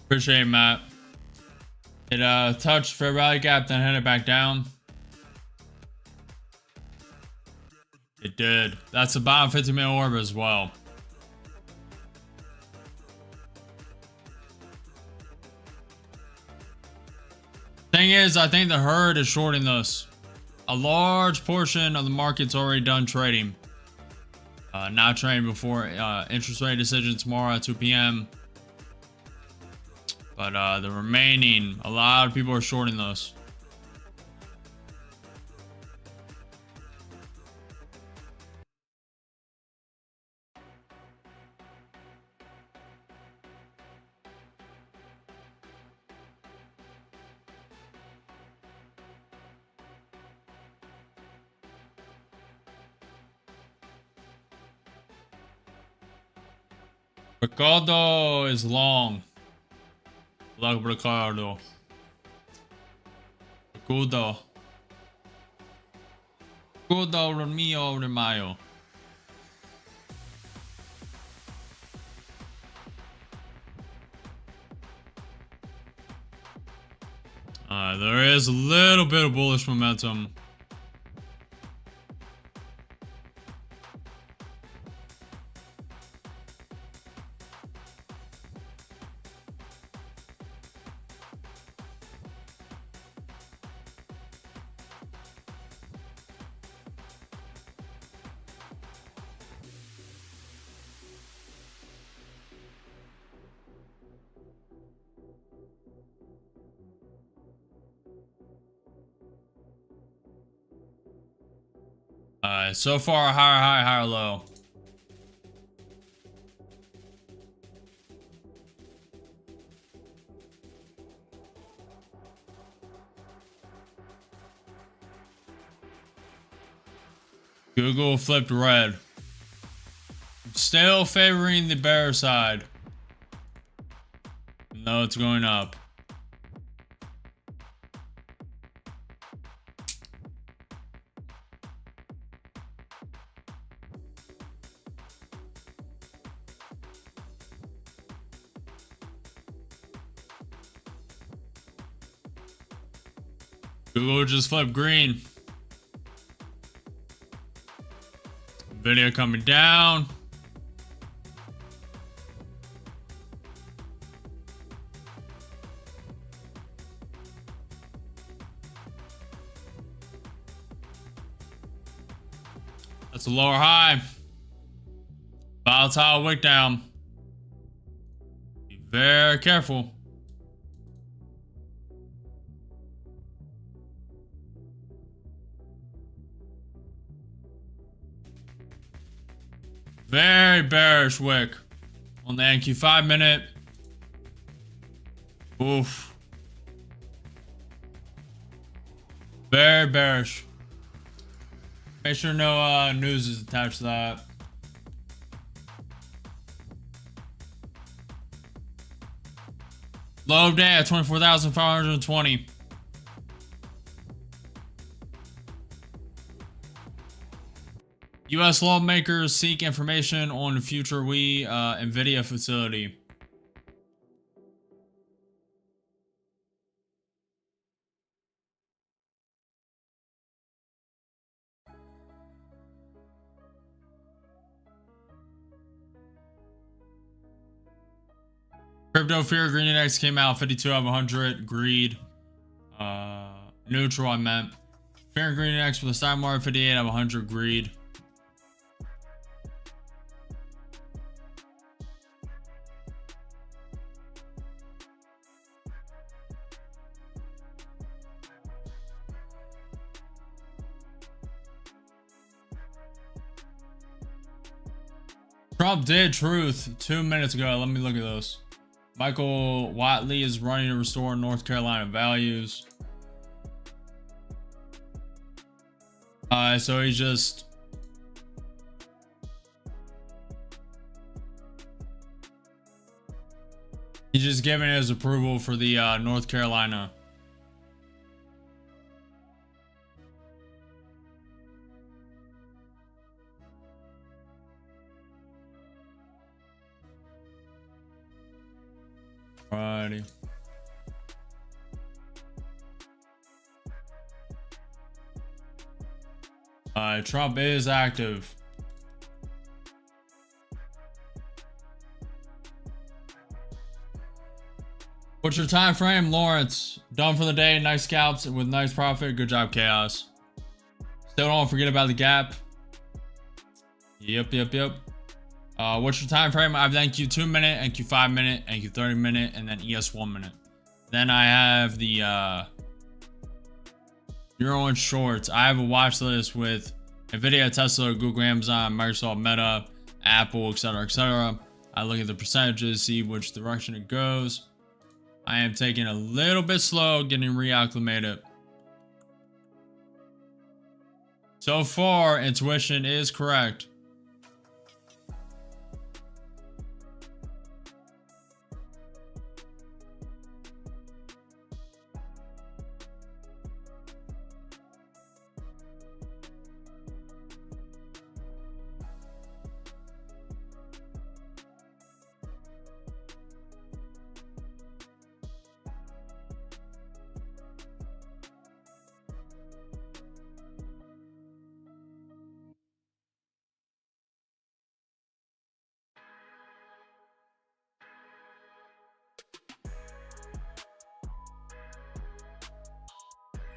Speaker 1: Appreciate it, Matt. It touched fair value gap, then headed back down. It did. That's the bottom 50-minute orb as well. Thing is, I think the herd is shorting this. A large portion of the market's already done trading. Not trading before interest rate decision tomorrow at 2 p.m. But the remaining, a lot of people are shorting those. Ricardo is long. Like Ricardo. Ricardo. Ricardo Romeo Remayo. There is a little bit of bullish momentum. So far, higher high, higher low. Google flipped red. Still favoring the bear side. No, it's going up. Google just flipped green. Video coming down. That's a lower high. Volatile wick down. Be very careful. Very bearish wick on the NQ 5-minute. Oof. Very bearish. Make sure no news is attached to that. Low of day at 24,520. U.S. lawmakers seek information on the future NVIDIA facility. Crypto fear green index came out 52 out of 100. Greed. Neutral, I meant. Fear and green index for the stock market 58 out of 100. Greed. Trump did truth 2 minutes ago. Let me look at those. Michael Watley is running to restore North Carolina values. So he's just giving his approval for the North Carolina. Alrighty. Trump is active. What's your time frame, Lawrence? Done for the day. Nice scalps with nice profit. Good job, Chaos. Still don't forget about the gap. Yep. What's your time frame? I have NQ 2 minute, NQ 5 minute, NQ 30 minute, and then ES 1 minute. Then I have the Euro and shorts. I have a watch list with NVIDIA, Tesla, Google, Amazon, Microsoft, Meta, Apple, etc., etc. I look at the percentages, see which direction it goes. I am taking a little bit slow, getting reacclimated. So far, intuition is correct.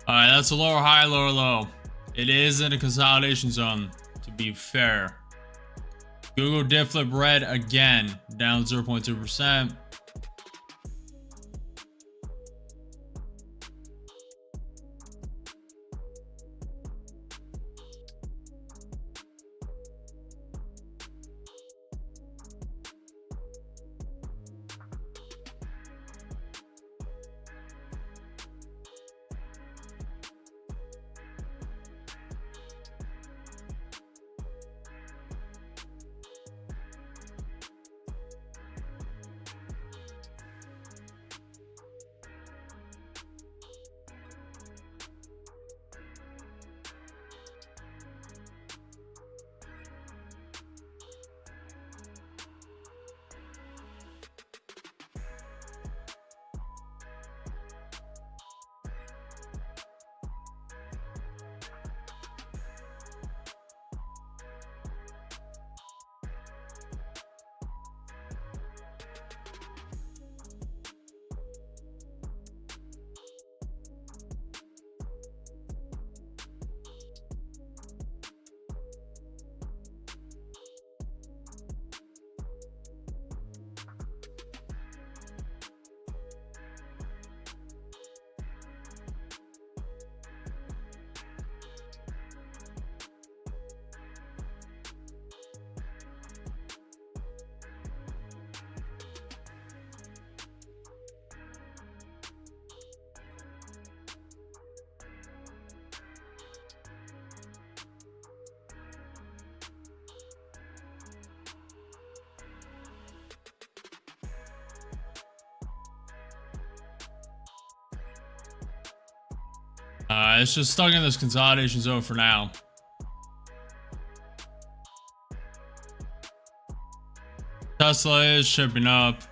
Speaker 1: All right, that's a lower high, lower low. It is in a consolidation zone, to be fair. Google did flip red again, down 0.2%. It's just stuck in this consolidation zone for now. Tesla is shipping up.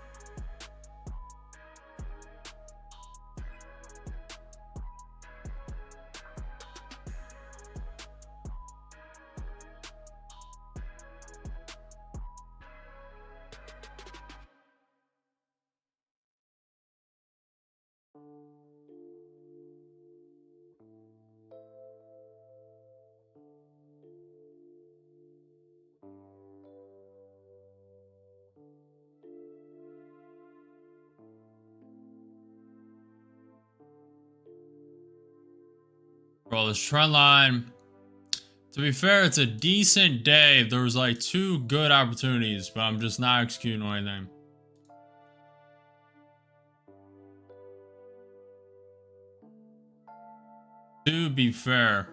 Speaker 1: Bro, this trend line, to be fair, it's a decent day. There was like 2 good opportunities, but I'm just not executing on anything. To be fair.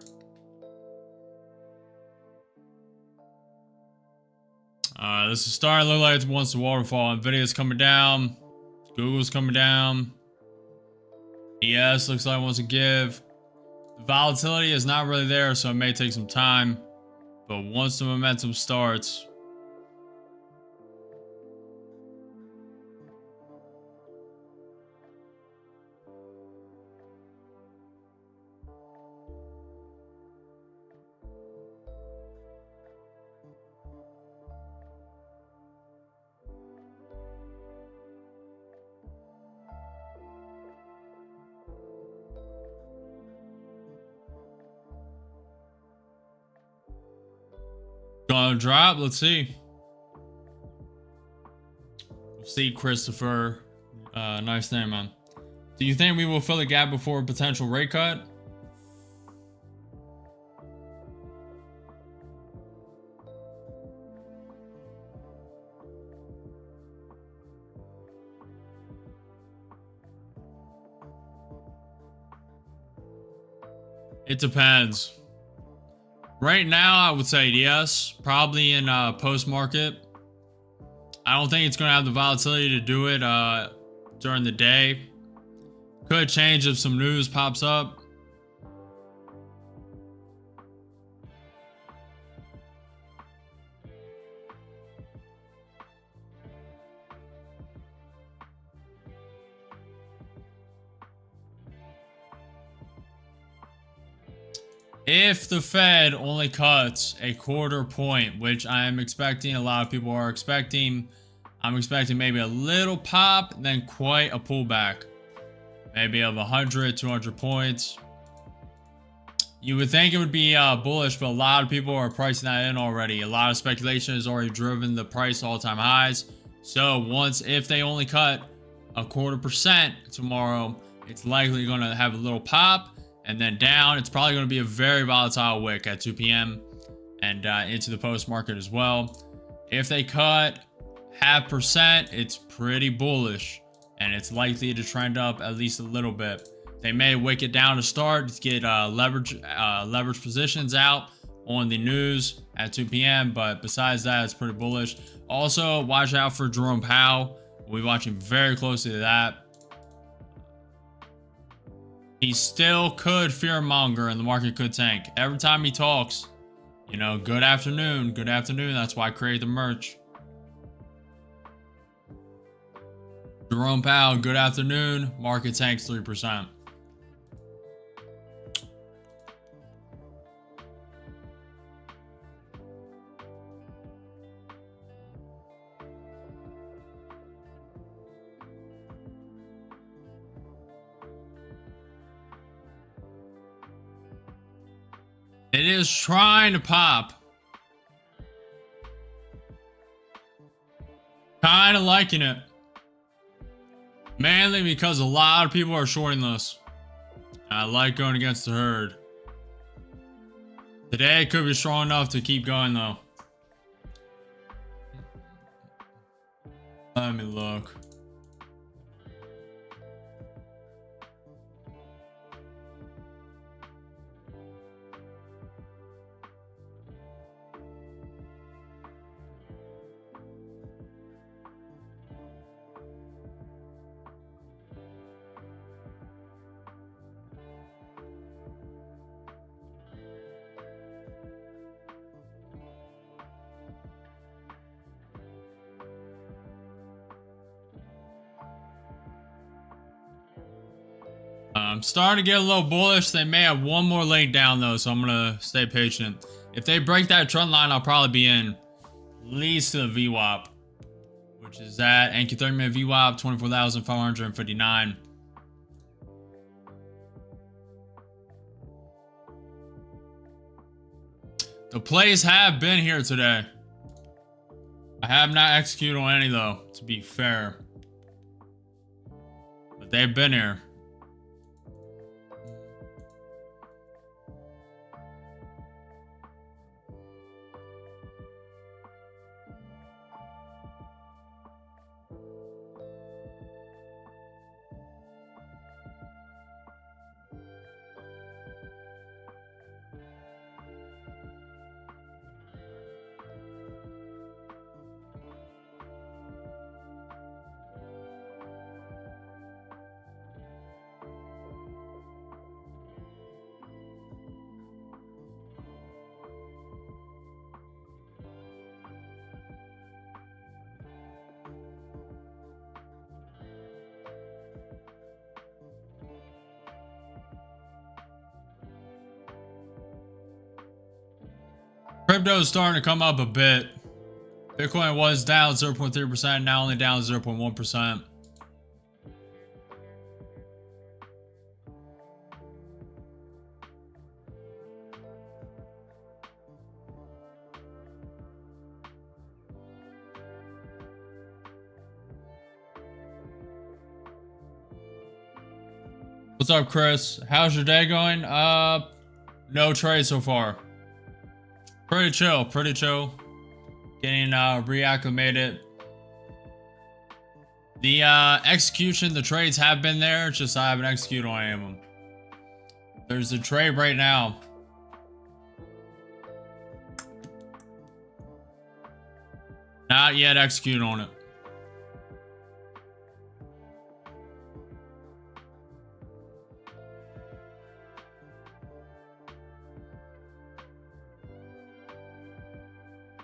Speaker 1: This is starting to look like it wants to waterfall. Nvidia's coming down. Google's coming down. ES looks like it wants to give. The volatility is not really there, so it may take some time. But once the momentum starts, gonna drop. Let's see. See, Christopher. Nice name, man. Do you think we will fill the gap before a potential rate cut? It depends. Right now, I would say yes. Probably in post-market. I don't think it's going to have the volatility to do it during the day. Could change if some news pops up. If the Fed only cuts a 1/4 point, which I am expecting, a lot of people are expecting, I'm expecting maybe a little pop, then quite a pullback. Maybe of 100, 200 points. You would think it would be bullish, but a lot of people are pricing that in already. A lot of speculation has already driven the price to all-time highs. So if they only cut a 0.25% tomorrow, it's likely going to have a little pop and then down. It's probably going to be a very volatile wick at 2 p.m. and into the post market as well. If they cut 0.5%, it's pretty bullish and it's likely to trend up at least a little bit. They may wick it down to start to get leverage positions out on the news at 2 p.m. But besides that, it's pretty bullish. Also, watch out for Jerome Powell. We'll be watching very closely to that. He still could fearmonger and the market could tank. Every time he talks, you know, good afternoon, good afternoon. That's why I created the merch. Jerome Powell, good afternoon. Market tanks 3%. It is trying to pop. Kind of liking it. Mainly because a lot of people are shorting this. I like going against the herd. Today it could be strong enough to keep going though. Let me look. I'm starting to get a little bullish. They may have one more leg down though, so I'm gonna stay patient. If they break that trend line, I'll probably be in at least to the VWAP, which is that NQ 30-minute VWAP 24,559. The plays have been here today. I have not executed on any though, to be fair, but they've been here. Crypto is starting to come up a bit. Bitcoin was down 0.3%, now only down 0.1%. What's up, Chris? How's your day going? No trade so far. Pretty chill, pretty chill. Getting reacclimated. The execution, the trades have been there, just I haven't executed on any of them. There's a trade right now. Not yet executed on it.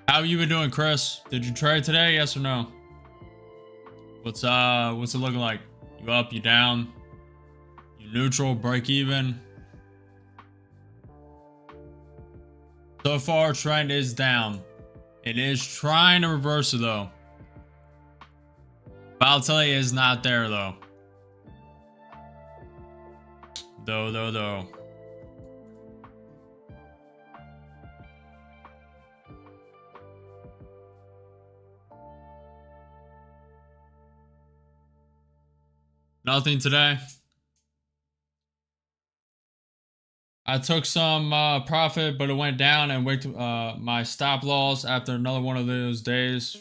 Speaker 1: How have you been doing, Chris? Did you trade today? Yes or no? What's it looking like? You up, you down? You neutral, break even? So far, trend is down. It is trying to reverse it though. Volatility is not there though. Though. Nothing today. I took some profit, but it went down and wicked my stop loss after another one of those days.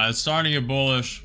Speaker 1: It's starting to get bullish.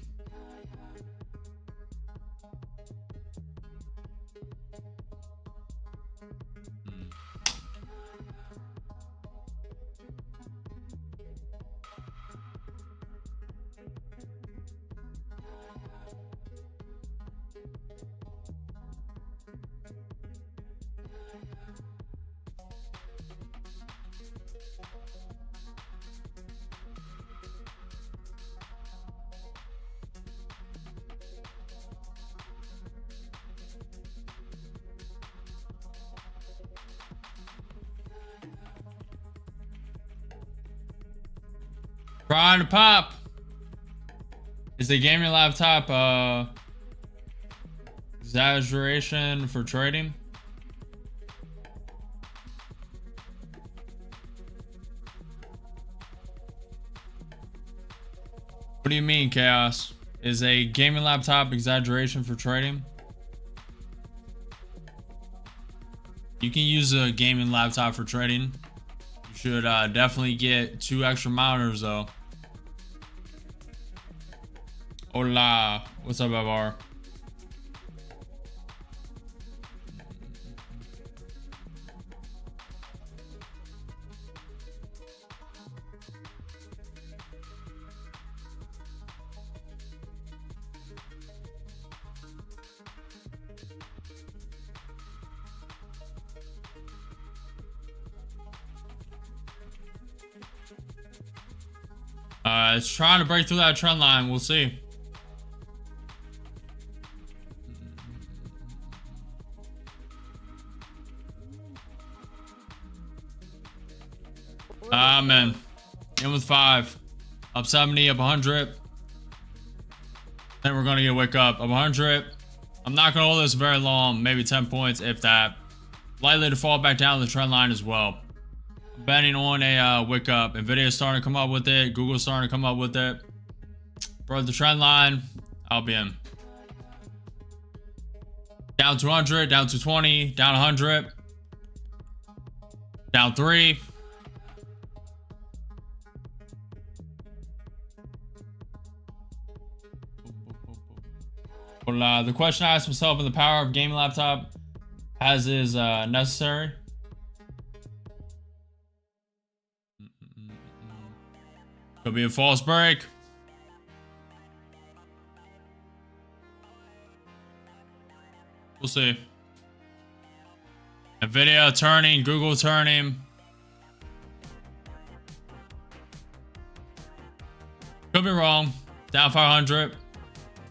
Speaker 1: Trying to pop. Is the gaming laptop exaggeration for trading? What do you mean, Chaos? Is a gaming laptop exaggeration for trading? You can use a gaming laptop for trading. You should definitely get 2 extra monitors though. Hola, what's up, Avar? It's trying to break through that trend line. We'll see. Man. In with 5. Up 70, up 100. Then we're going to get a wick up. Up 100. I'm not going to hold this very long. Maybe 10 points, if that. Likely to fall back down the trend line as well. I'm betting on a wick up. Nvidia's starting to come up with it. Google's starting to come up with it. For the trend line, I'll be in. Down 200, down 220, down 100. Down 3. Well, the question I asked myself in the power of gaming laptop has is necessary. Could be a false break. We'll see. Nvidia turning, Google turning. Could be wrong. Down 500.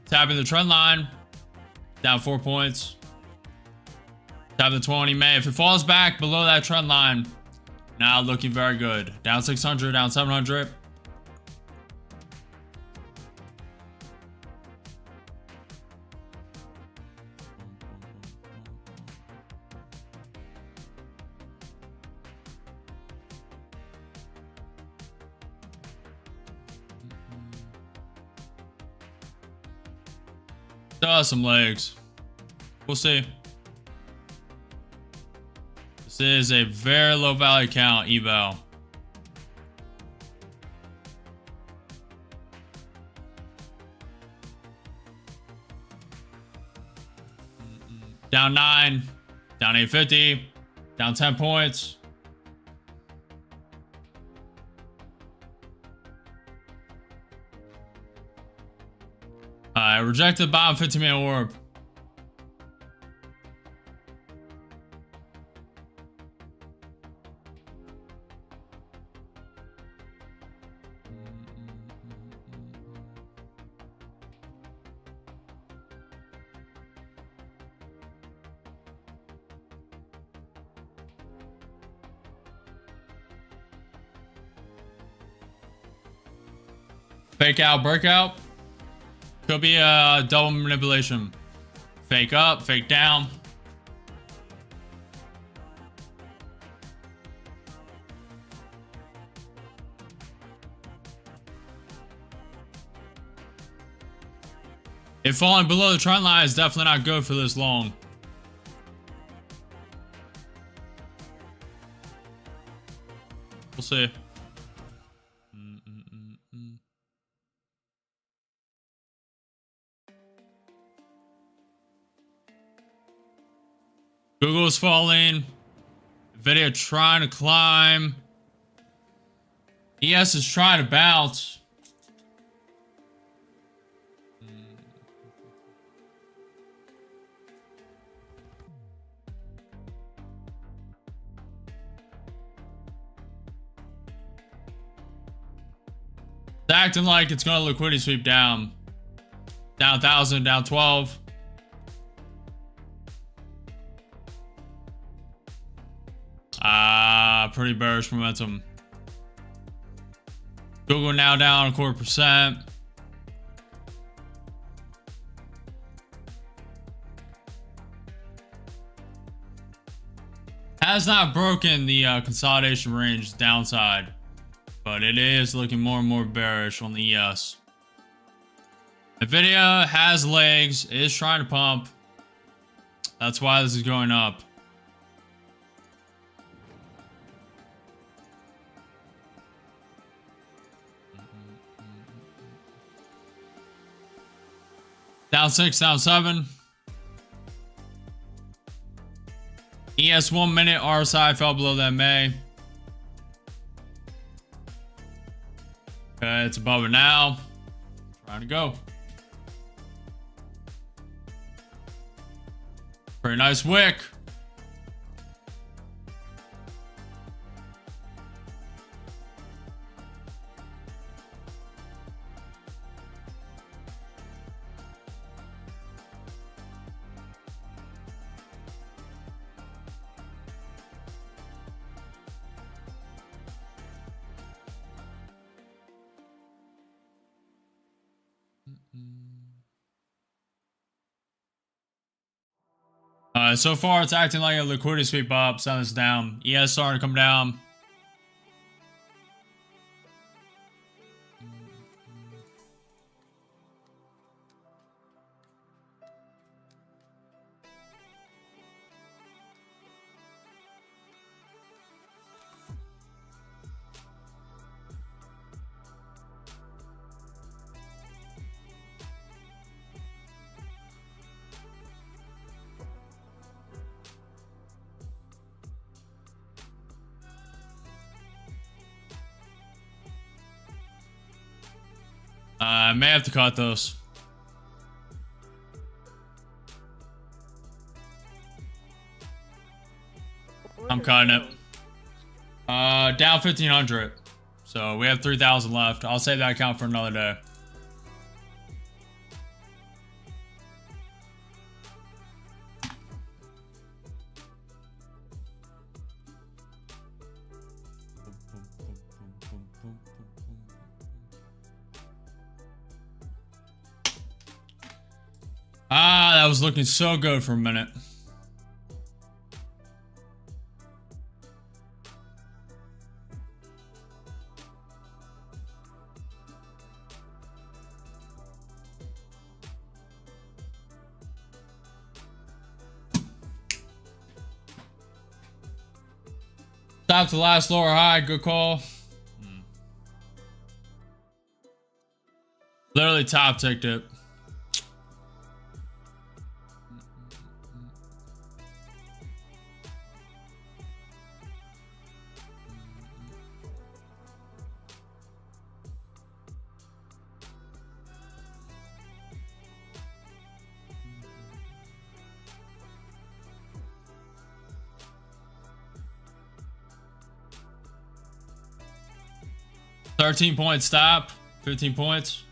Speaker 1: Tapping the trend line. Down 4 points. Tap the 20. Man, if it falls back below that trend line, now looking very good. Down 600, down 700. Still has some legs. We'll see. This is a very low value count eval. Down 9, down 850, down 10 points. Rejected bottom 15-minute orb. Fake out, breakout. Could be a double manipulation. Fake up, fake down. If falling below the trend line is definitely not good for this long. We'll see. Google's falling. Nvidia trying to climb. ES is trying to bounce. It's acting like it's going to liquidity sweep down. Down 1,000, down 12. Pretty bearish momentum. Google now down 0.25%. Has not broken the consolidation range downside, but it is looking more and more bearish on the ES. Nvidia has legs, is trying to pump. That's why this is going up. Down 6, down 7. ES 1 minute RSI fell below that May. Okay, it's above it now. Trying to go. Pretty nice wick. So far it's acting like a liquidity sweep up, selling this down. ES starting to come down. I may have to cut those. I'm cutting it. Down 1,500. So we have 3,000 left. I'll save that account for another day. That was looking so good for a minute. Stop to last lower high, good call. Literally top ticked it. $13-point stop, 15 points.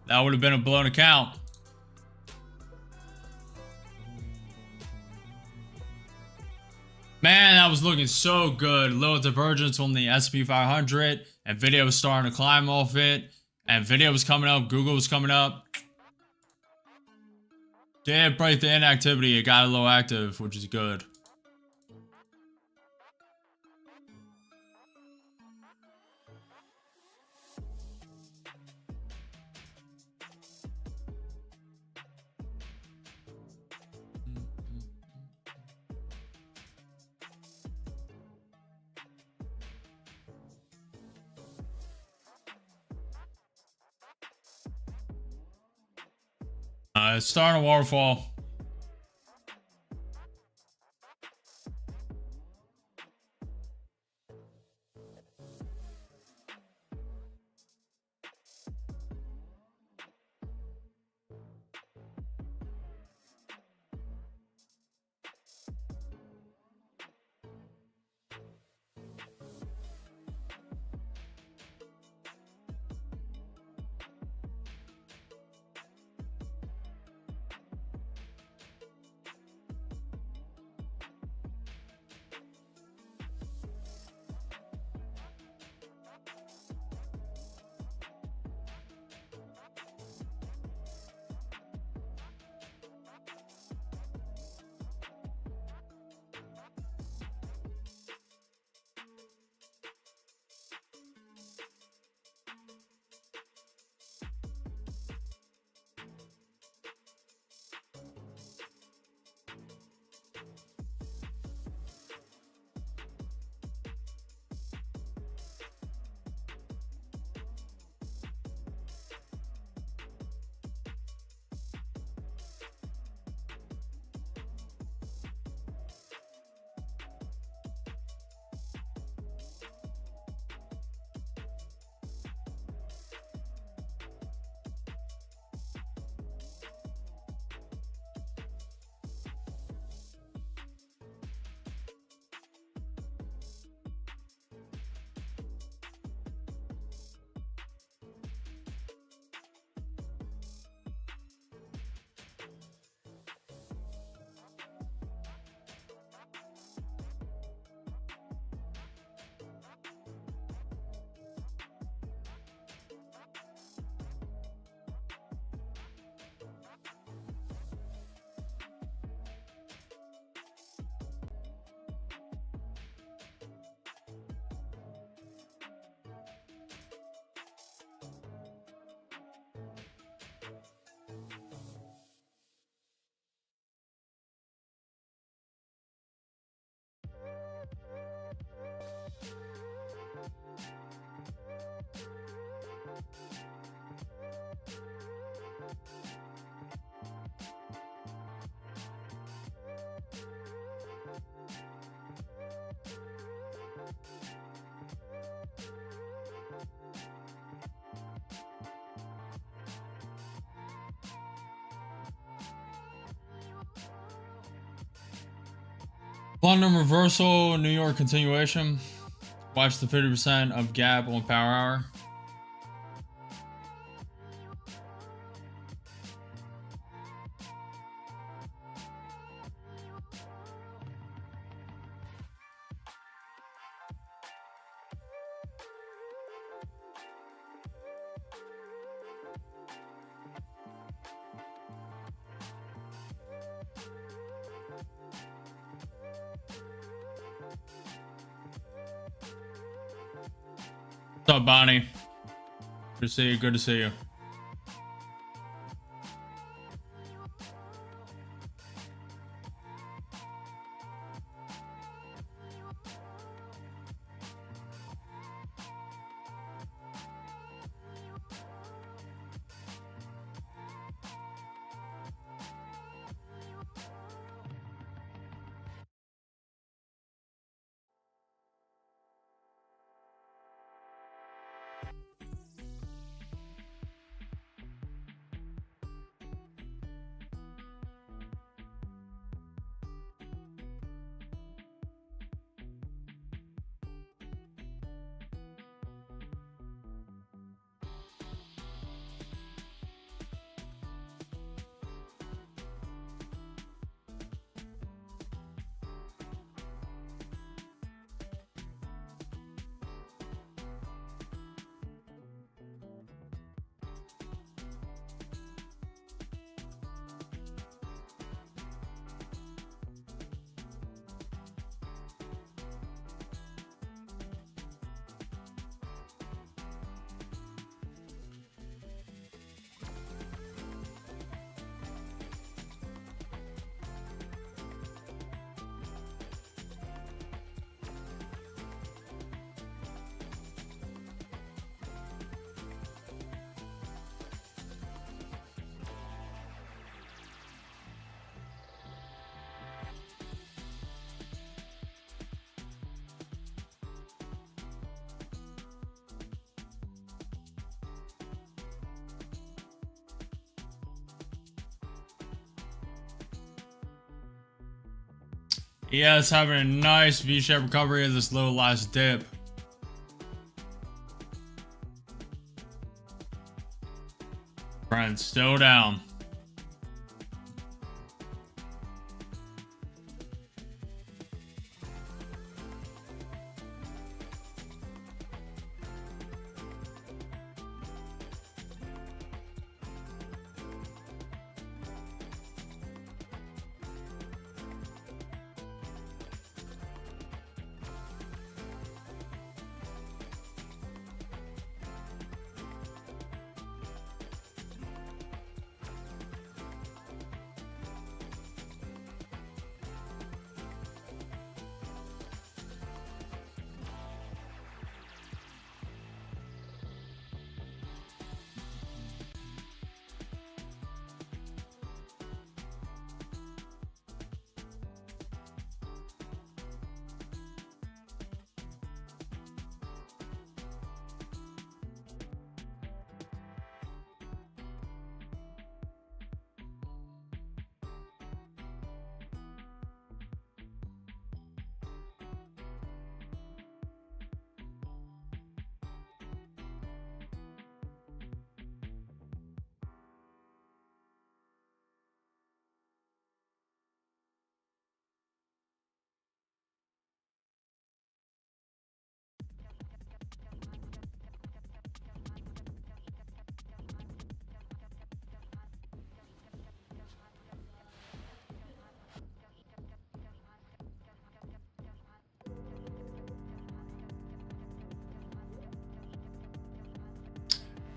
Speaker 1: That would have been a blown account. Man, that was looking so good. Little divergence on the S&P 500. Nvidia was starting to climb off it. Nvidia was coming up. Google was coming up. Did break the inactivity. It got a little active, which is good. It's starting a waterfall. London reversal, New York continuation. Watch the 50% of gap on power hour. What's up, Bonnie? Good to see you. Good to see you. ES having a nice V-shaped recovery of this little last dip. Friends, still down.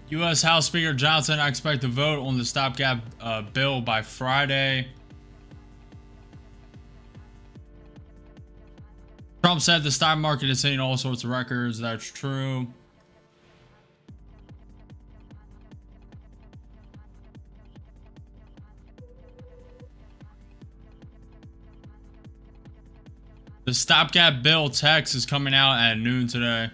Speaker 1: U.S. House Speaker Johnson, I expect to vote on the stopgap bill by Friday. Trump said the stock market is hitting all sorts of records. That's true. The stopgap bill text is coming out at noon today.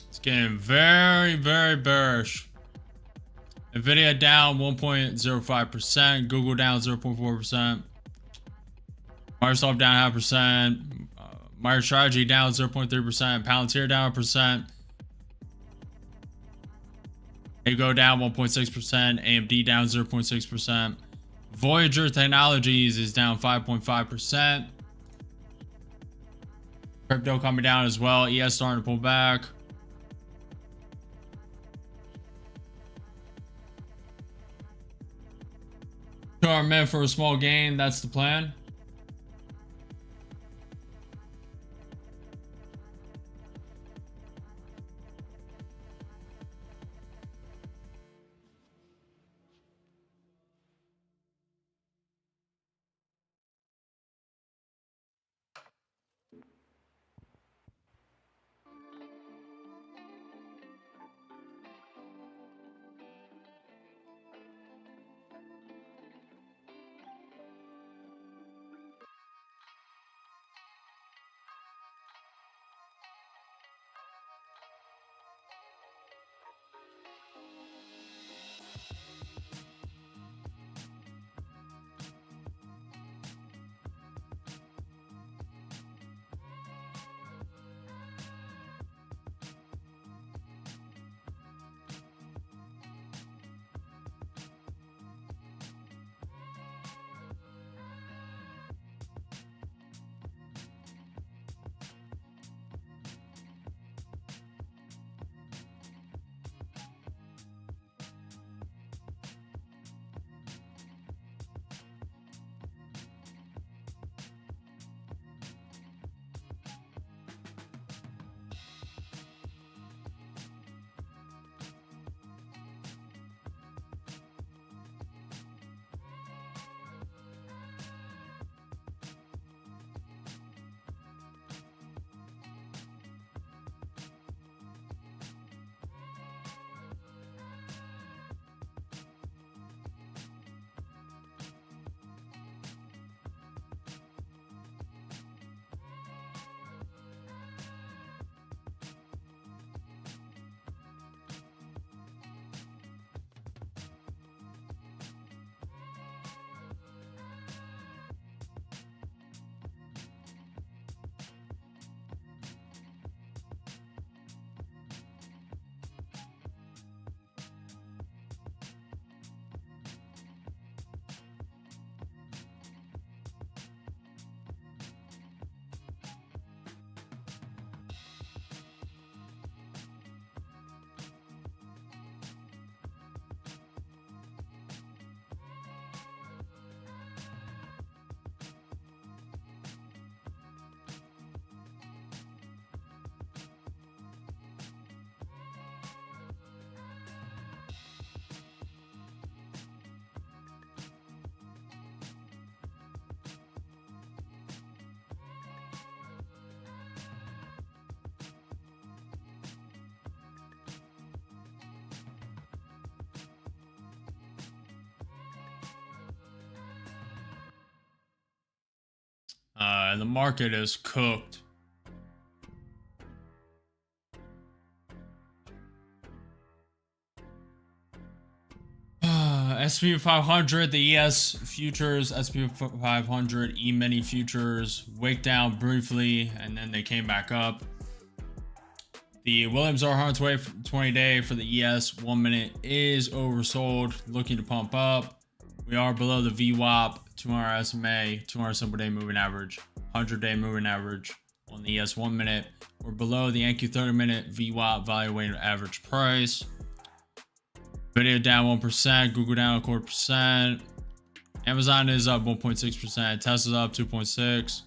Speaker 1: It's getting very, very bearish. Nvidia down 1.05%, Google down 0.4%, Microsoft down 0.5%, MicroStrategy down 0.3%, Palantir down 1%, Ago down 1.6%, AMD down 0.6%, Voyager Technologies is down 5.5%. Crypto coming down as well. ES starting to pull back. to our mid for a small gain. That's the plan. The market is cooked. SP 500, the ES futures, SP 500, E-mini futures wicked down briefly, and then they came back up. The Williams R 20-day for the ES 1 minute is oversold, looking to pump up. We are below the VWAP, 200 SMA, 200 simple day moving average, 100-day moving average on the ES 1 minute. We're below the NQ 30-minute VWAP value weighted average price. Video down 1%, Google down 0.25%. Amazon is up 1.6%, Tesla's up 2.6%.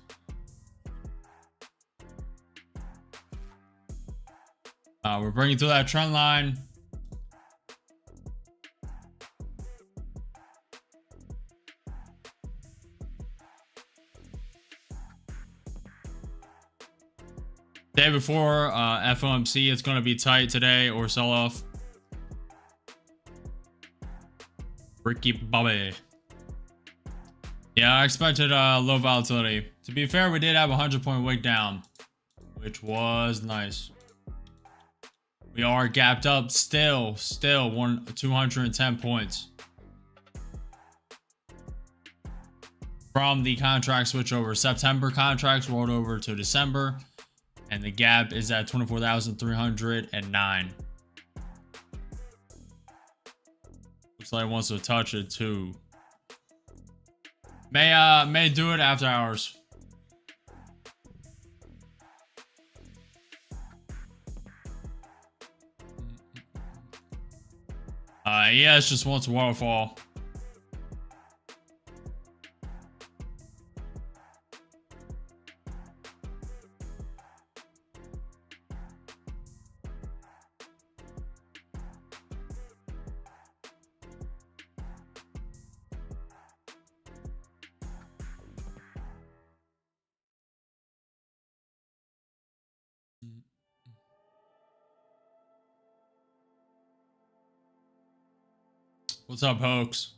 Speaker 1: We're bringing through that trend line. Day before FOMC, it's going to be tight today or sell off. Ricky Bobby. Yeah, I expected low volatility. To be fair, we did have a 100-point wick down, which was nice. We are gapped up still 210 points from the contract switch over. September contracts rolled over to December, and the gap is at 24,309. Looks like it wants to touch it too. May do it after hours. ES just wants a waterfall. What's up, Hoax?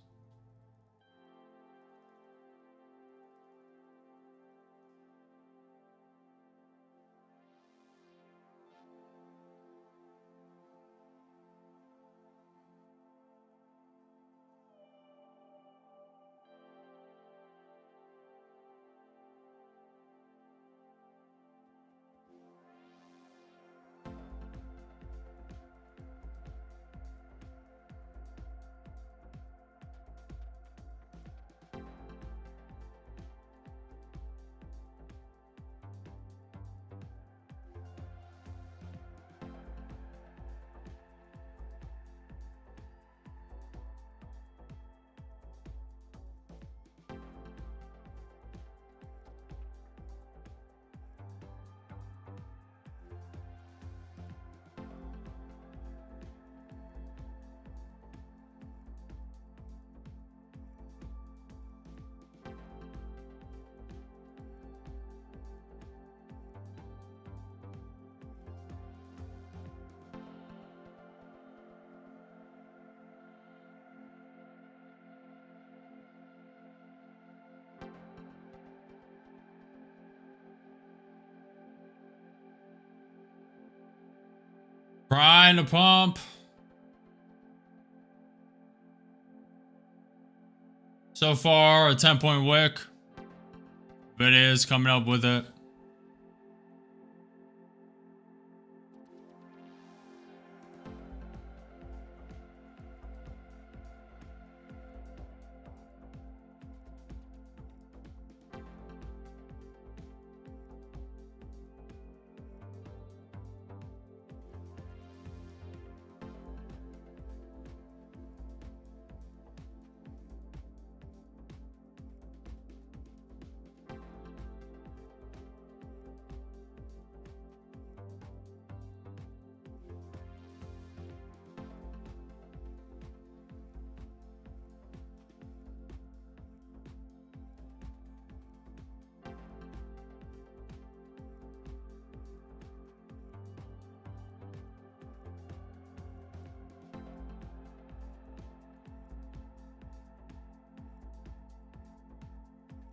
Speaker 1: Trying to pump. So far, a 10-point wick. But it is coming up with it.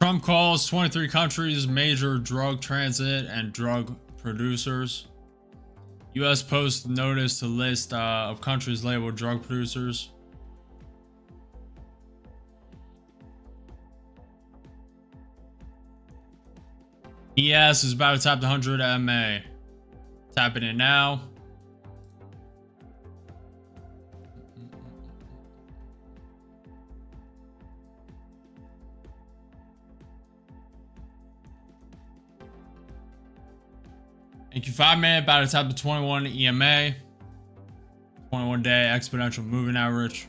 Speaker 1: Trump calls 23 countries major drug transit and drug producers. U.S. posts notice to list of countries labeled drug producers. ES is about to tap the 100 MA. Tapping it now. Thank you, 5-minute, about to tap the 21 EMA. 21-day exponential moving average.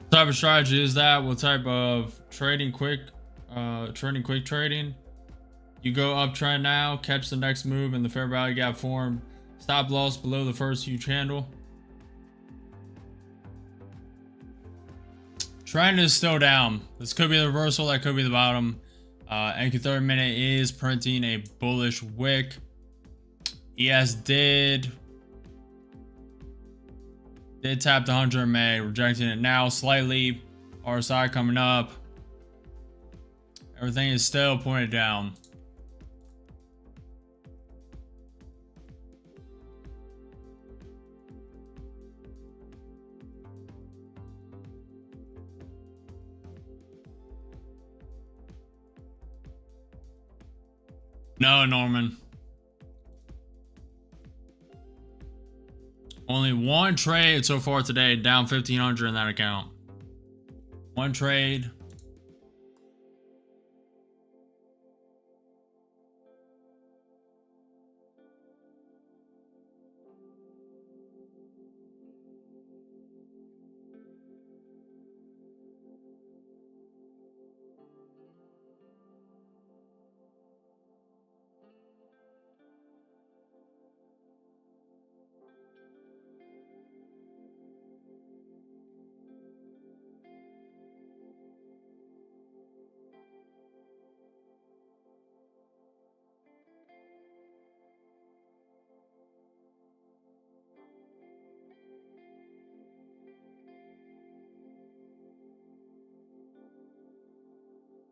Speaker 1: What type of strategy is that? What type of trading quick trading? You go uptrend now, catch the next move in the fair value gap form, stop loss below the first huge candle. Trend is still down. This could be the reversal, that could be the bottom. NQ 30-minute is printing a bullish wick. ES did Did tap the 100 MA, rejecting it now slightly. RSI coming up. Everything is still pointed down. No, Norman. Only one trade so far today, down 1,500 in that account. One trade.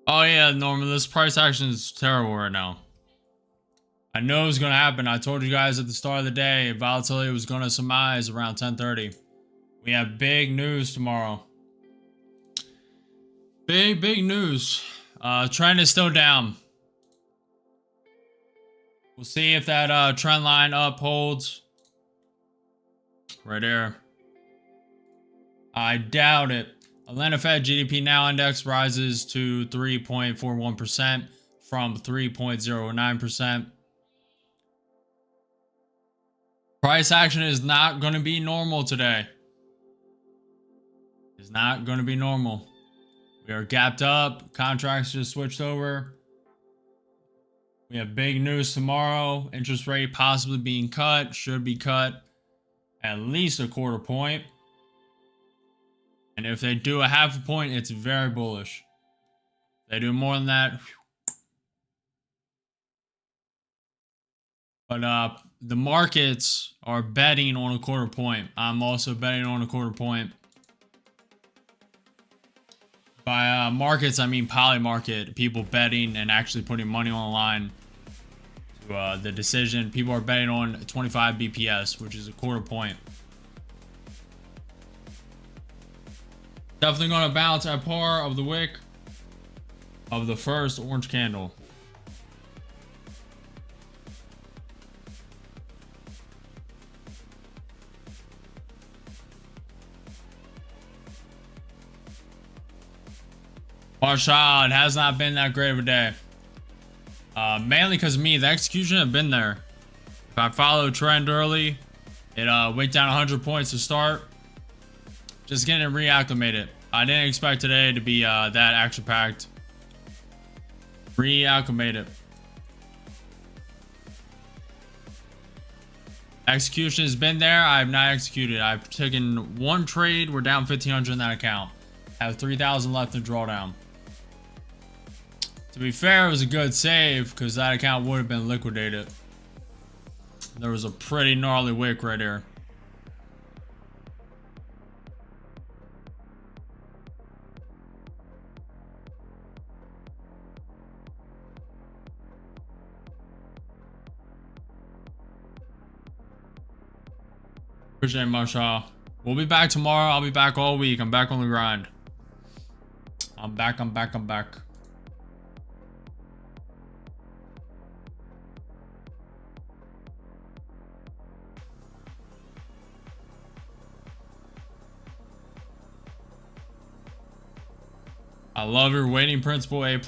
Speaker 1: Oh yeah, Norman, this price action is terrible right now. I know it was going to happen. I told you guys at the start of the day, volatility was going to surmise around 10:30. We have big news tomorrow. Big news. Trend is still down. We'll see if that trend line upholds. Right there. I doubt it. Atlanta Fed GDP Now Index rises to 3.41% from 3.09%. Price action is not going to be normal today. It's not going to be normal. We are gapped up. Contracts just switched over. We have big news tomorrow. Interest rate possibly being cut. Should be cut at least a quarter point. And if they do a half a point, it's very bullish. If they do more than that. But the markets are betting on a quarter point. I'm also betting on a quarter point. By markets, I mean poly market. People betting and actually putting money on the line to the decision. People are betting on 25 BPS, which is a quarter point. Definitely going to bounce at par of the wick of the first orange candle. Marshall, it has not been that great of a day. Mainly because me, the execution have been there. If I follow trend early, it went down 100 points to start. Just getting reacclimated. I didn't expect today to be that action-packed. Reacclimated. Execution has been there. I have not executed. I've taken one trade. We're down 1,500 in that account. Have 3,000 left in drawdown. To be fair, it was a good save because that account would have been liquidated. There was a pretty gnarly wick right there. Appreciate it, Marshall. We'll be back tomorrow. I'll be back all week. I'm back on the grind. I'm back. I love your weighting principle, A+.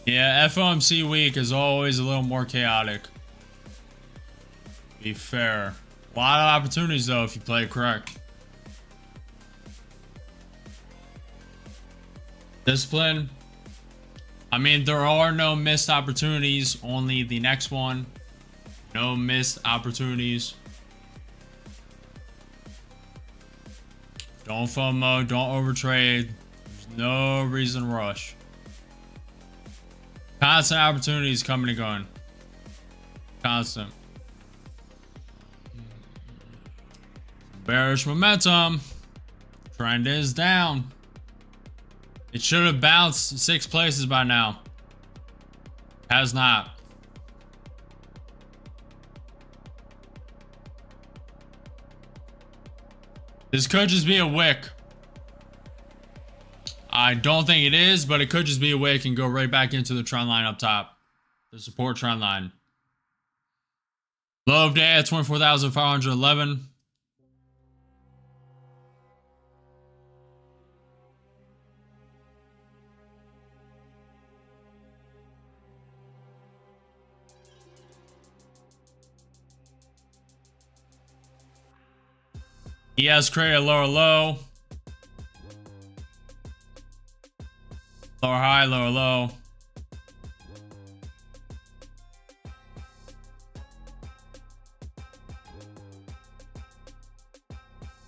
Speaker 1: Yeah, FOMC week is always a little more chaotic. Be fair. A lot of opportunities though if you play it correct. Discipline. I mean, there are no missed opportunities, only the next one. No missed opportunities. Don't FOMO, don't overtrade. There's no reason to rush. Constant opportunities coming and going. Constant. Bearish momentum. Trend is down. It should have bounced 6 places by now. Has not. This could just be a wick. I don't think it is, but it could just be a wick and go right back into the trend line up top. The support trend line. Low of day at 24,511. He has created a lower low. Lower high, lower low.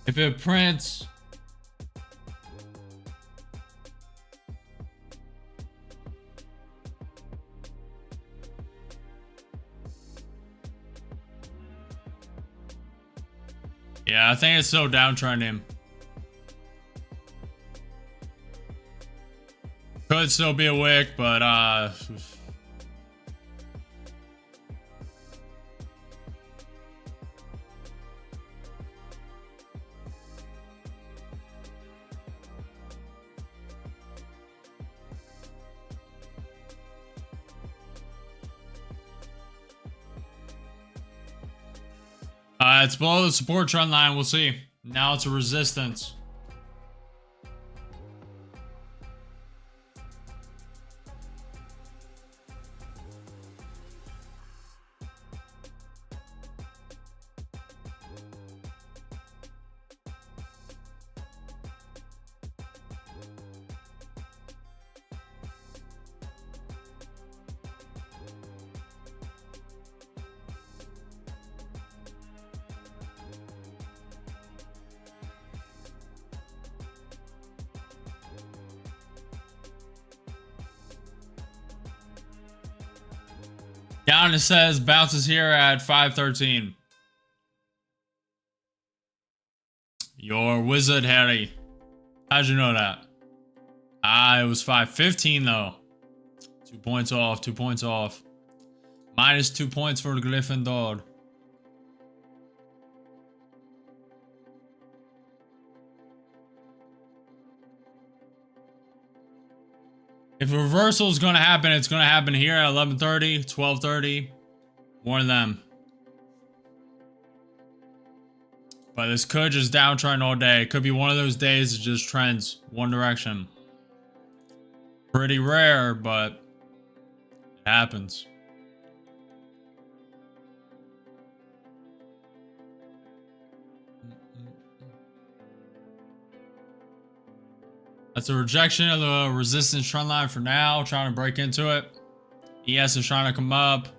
Speaker 1: If it prints, yeah, I think it's still downtrending. Could still be a wick, but it's below the support trend line. We'll see. Now it's a resistance. Down it says bounces here at 513. Your wizard, Harry. How'd you know that? It was 515 though. 2 points off, 2 points off. Minus 2 points for the Gryffindor. If a reversal is going to happen, it's going to happen here at 11:30, 12:30. One of them. But this could just downtrend all day. It could be one of those days that just trends one direction. Pretty rare, but it happens. That's a rejection of the resistance trend line for now. Trying to break into it. ES is trying to come up.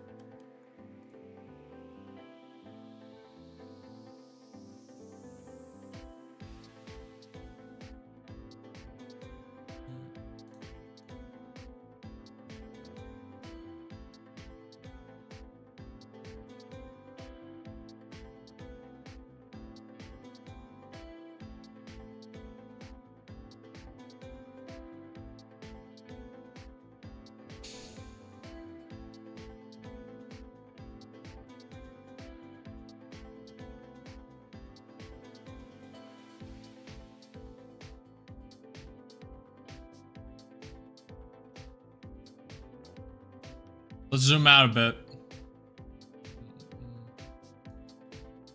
Speaker 1: Let's zoom out a bit.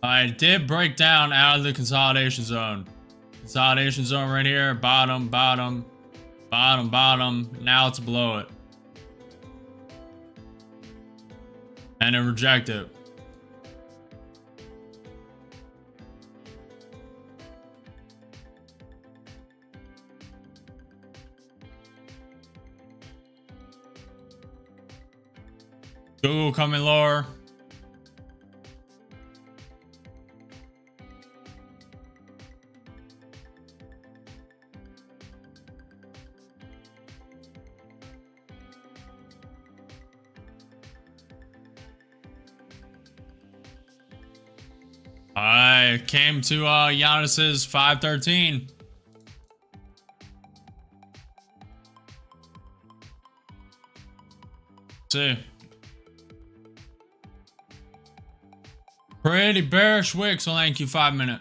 Speaker 1: I did break down out of the consolidation zone. Consolidation zone right here. Bottom, bottom, bottom, bottom. Now it's below it. And it rejected. Google coming lower. I came to Giannis's 513. See. Pretty bearish wicks on NQ 5-minute.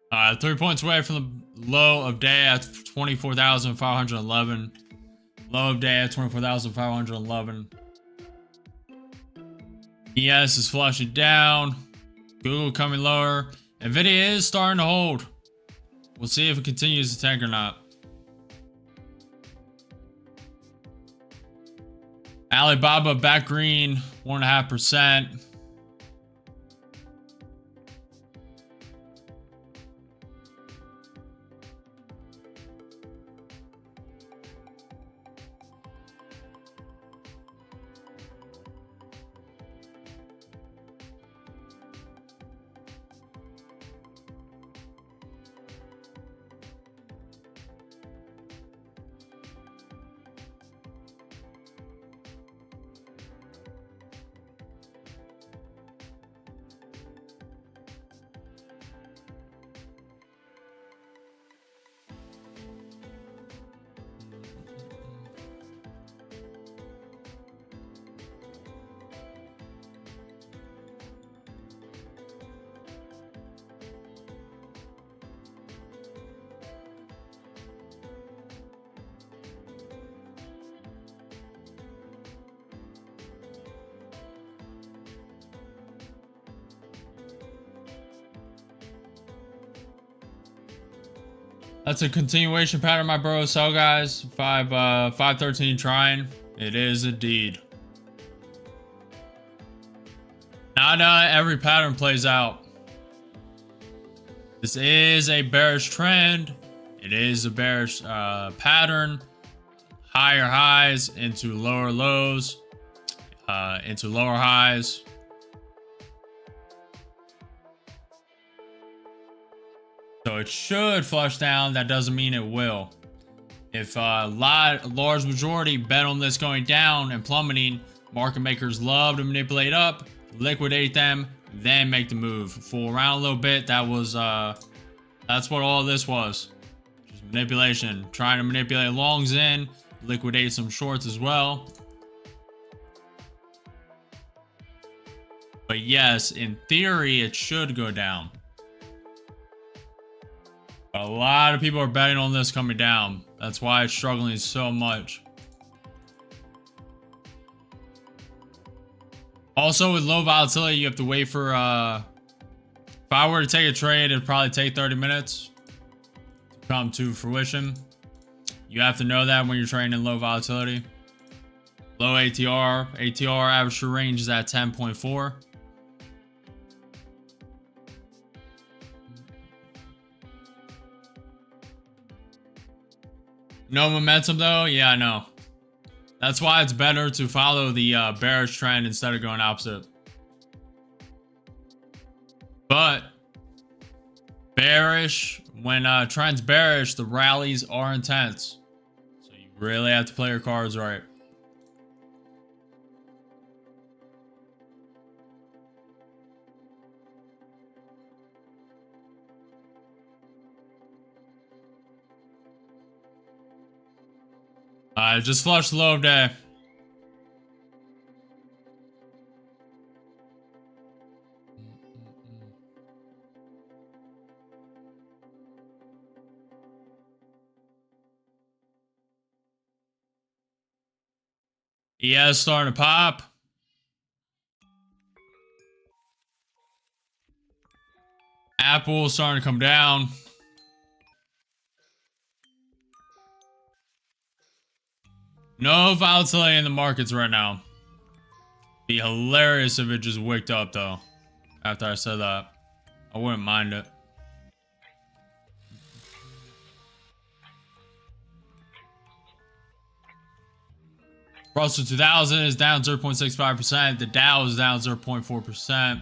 Speaker 1: All right, 3 points away from the low of day at 24,511. Low of day at 24,511. ES is flushing down. Google coming lower. Nvidia is starting to hold. We'll see if it continues to tank or not. Alibaba back green, 1.5%. That's a continuation pattern, my bro. Sell guys. 513 trying. It is indeed. Not every pattern plays out. This is a bearish trend. It is a bearish pattern. Higher highs into lower lows, into lower highs. So it should flush down. That doesn't mean it will. If a large majority bet on this going down and plummeting, market makers love to manipulate up, liquidate them, then make the move. Fool around a little bit. That was that's what all this was. Just manipulation. Trying to manipulate longs in, liquidate some shorts as well. But yes, in theory, it should go down. A lot of people are betting on this coming down. That's why it's struggling so much. Also, with low volatility, you have to wait for if I were to take a trade, it'd probably take 30 minutes to come to fruition. You have to know that when you're trading in low volatility. Low ATR. ATR average true range is at 10.4. No momentum though? Yeah, I know. That's why it's better to follow the bearish trend instead of going opposite. But bearish, when trend's bearish, the rallies are intense. So you really have to play your cards right. Just flush the low of day. ES starting to pop. Apple starting to come down. No volatility in the markets right now. Be hilarious if it just wicked up though. After I said that, I wouldn't mind it. Russell 2000 is down 0.65%. The Dow is down 0.4%.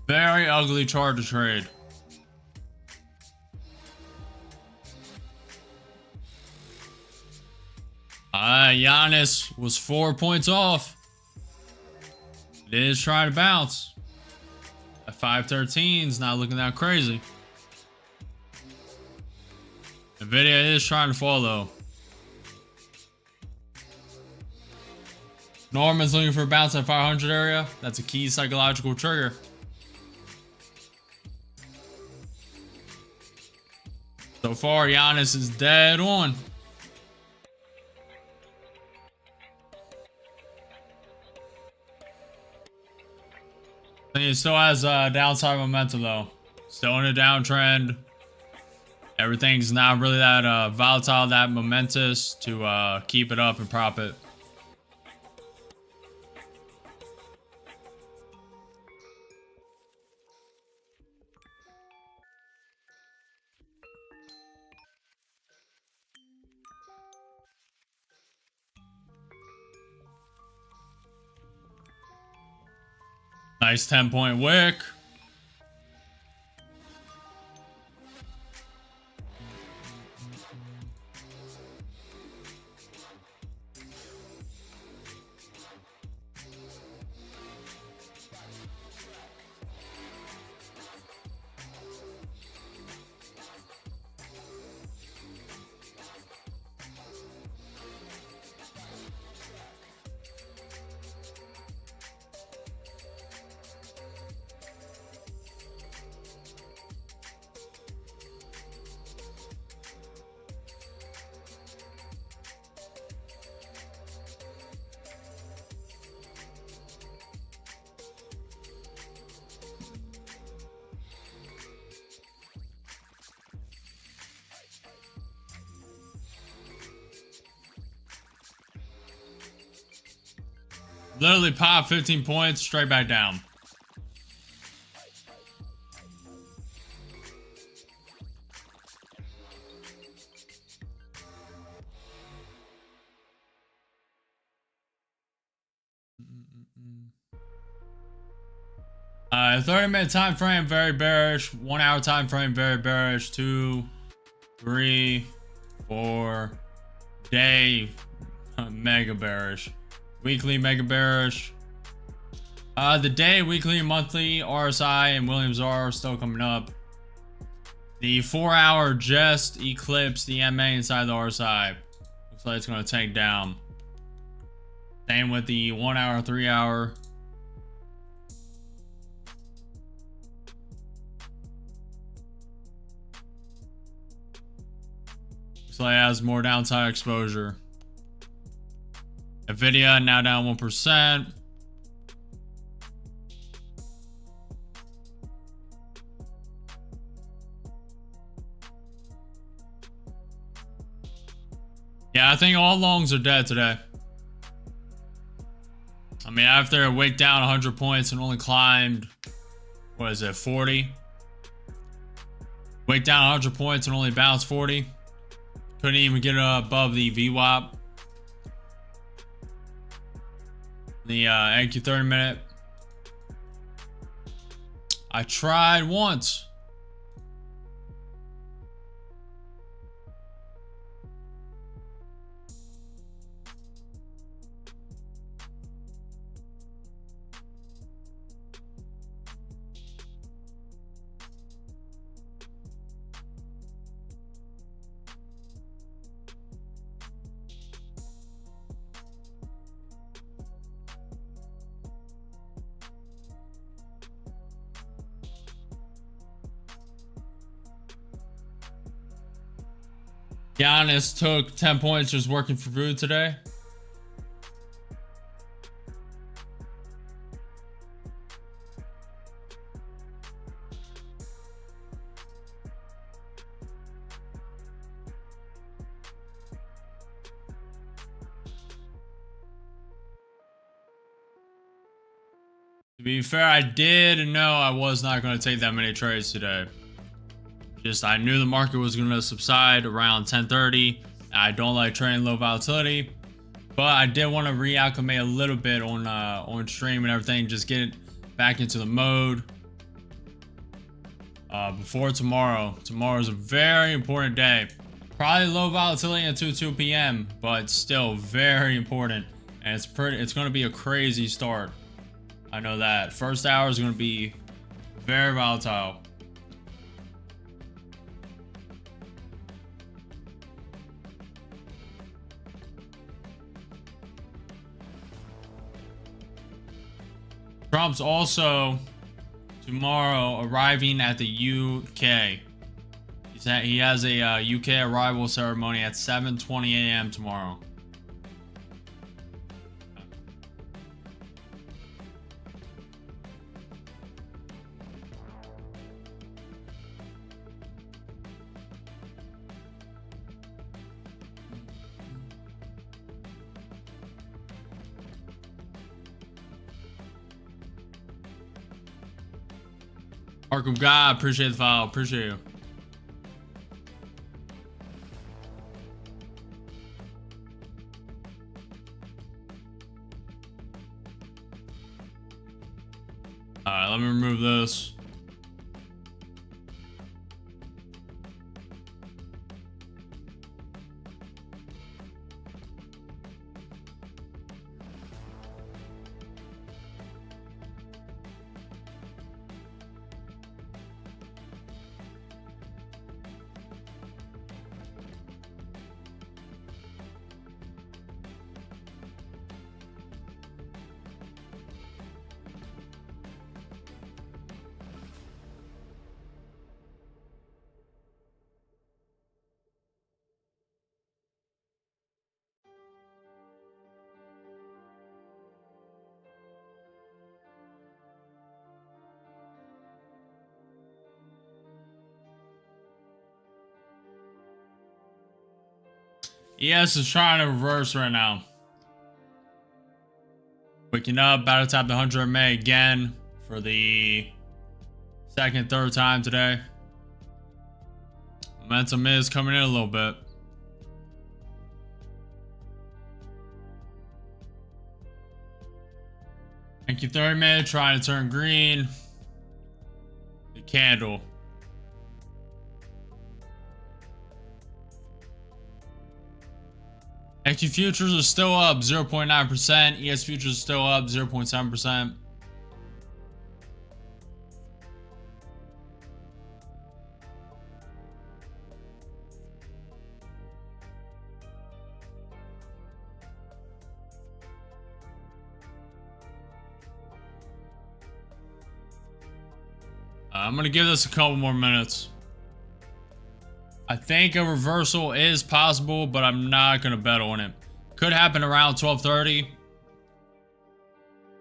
Speaker 1: Very ugly chart to trade. Giannis was 4 points off. It is trying to bounce. At 513 is not looking that crazy. Nvidia is trying to fall though. Norman's looking for a bounce at 500 area. That's a key psychological trigger. So far, Giannis is dead on. I think it still has downside momentum though. Still in a downtrend. Everything's not really that volatile, that momentous to keep it up and prop it. Nice 10-point wick. Literally pop 15 points, straight back down. Alright, 30-minute time frame, very bearish. 1 hour time frame, very bearish. 2, 3, 4. Day, mega bearish. Weekly, mega bearish. The day, weekly, monthly, RSI, and Williams R still coming up. The 4 hour just eclipsed the MA inside the RSI. Looks like it's going to tank down. Same with the 1 hour, 3 hour. Looks like it has more downside exposure. Nvidia now down 1%. Yeah, I think all longs are dead today. I mean, after it wicked down 100 points and only climbed, what is it, 40? Wicked down 100 points and only bounced 40. Couldn't even get above the VWAP. The NQ 30 minute. I tried once. Giannis took 10 points just working for food today. To be fair, I did know I was not going to take that many trades today. Just I knew the market was going to subside around 10:30. I don't like trading low volatility, but I did want to reacclimate a little bit on stream and everything, just get it back into the mode before tomorrow. Tomorrow is a very important day. Probably low volatility until 2 p.m., but still very important. And it's going to be a crazy start. I know that. First hour is going to be very volatile. Trump's also tomorrow arriving at the UK. He has a UK arrival ceremony at 7:20 a.m. tomorrow. Ark of God, appreciate the follow, appreciate you. Alright, let me remove this. ES is trying to reverse right now. Waking up, about to tap the 100 MA again for the second, third time today. Momentum is coming in a little bit. Thank you, 30 minutes, trying to turn green. The candle. XQ futures are still up 0.9%. ES futures are still up 0.7%. I'm going to give this a couple more minutes. I think a reversal is possible, but I'm not going to bet on it. Could happen around 12:30.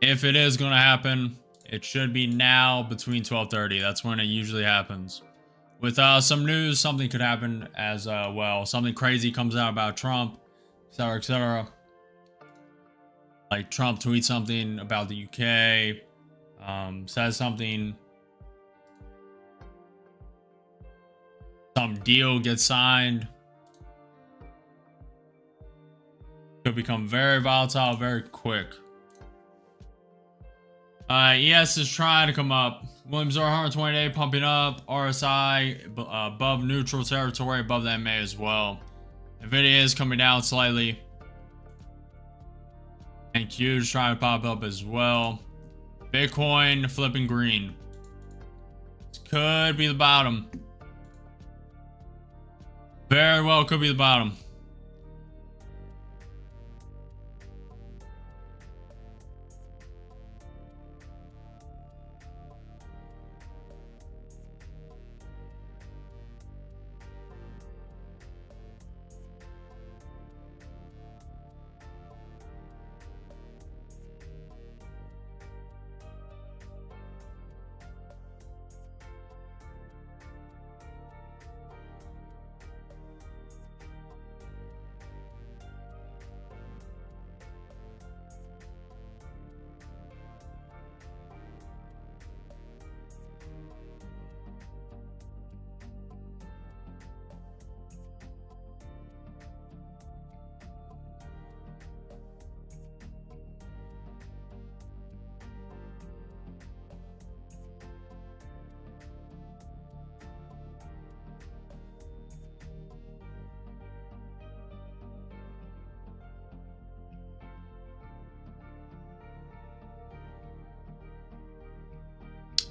Speaker 1: If it is going to happen, it should be now between 12:30. That's when it usually happens. With some news, something could happen as well. Something crazy comes out about Trump, etc., etc. Like Trump tweets something about the UK, says something. Some deal gets signed. Could become very volatile very quick. ES is trying to come up. Williams are 120-day pumping up. RSI above neutral territory, above the MA as well. NVIDIA is coming down slightly. And Q is trying to pop up as well. Bitcoin flipping green. This could be the bottom. Very well could be the bottom.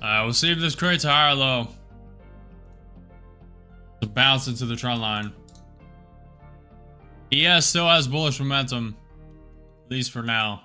Speaker 1: We'll see if this creates a higher low to bounce into the trend line. ES still has bullish momentum, at least for now.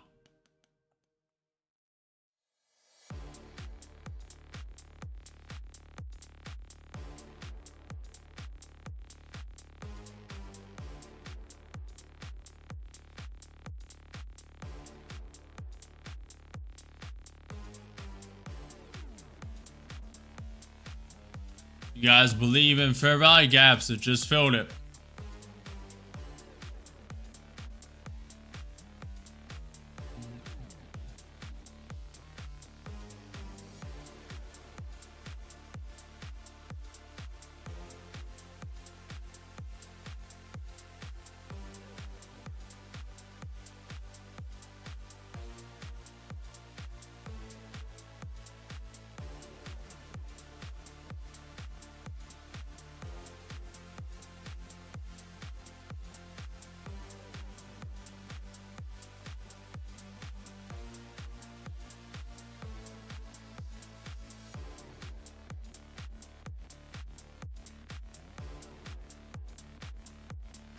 Speaker 1: You guys believe in fair value gaps? It just filled it.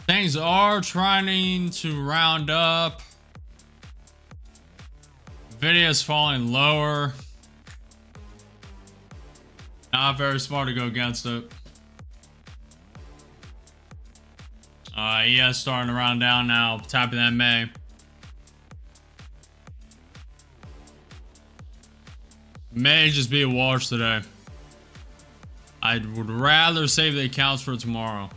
Speaker 1: Things are trying to round up. Nvidia's falling lower. Not very smart to go against it. ES starting to round down now, tapping that May. May just be a wash today. I would rather save the accounts for tomorrow.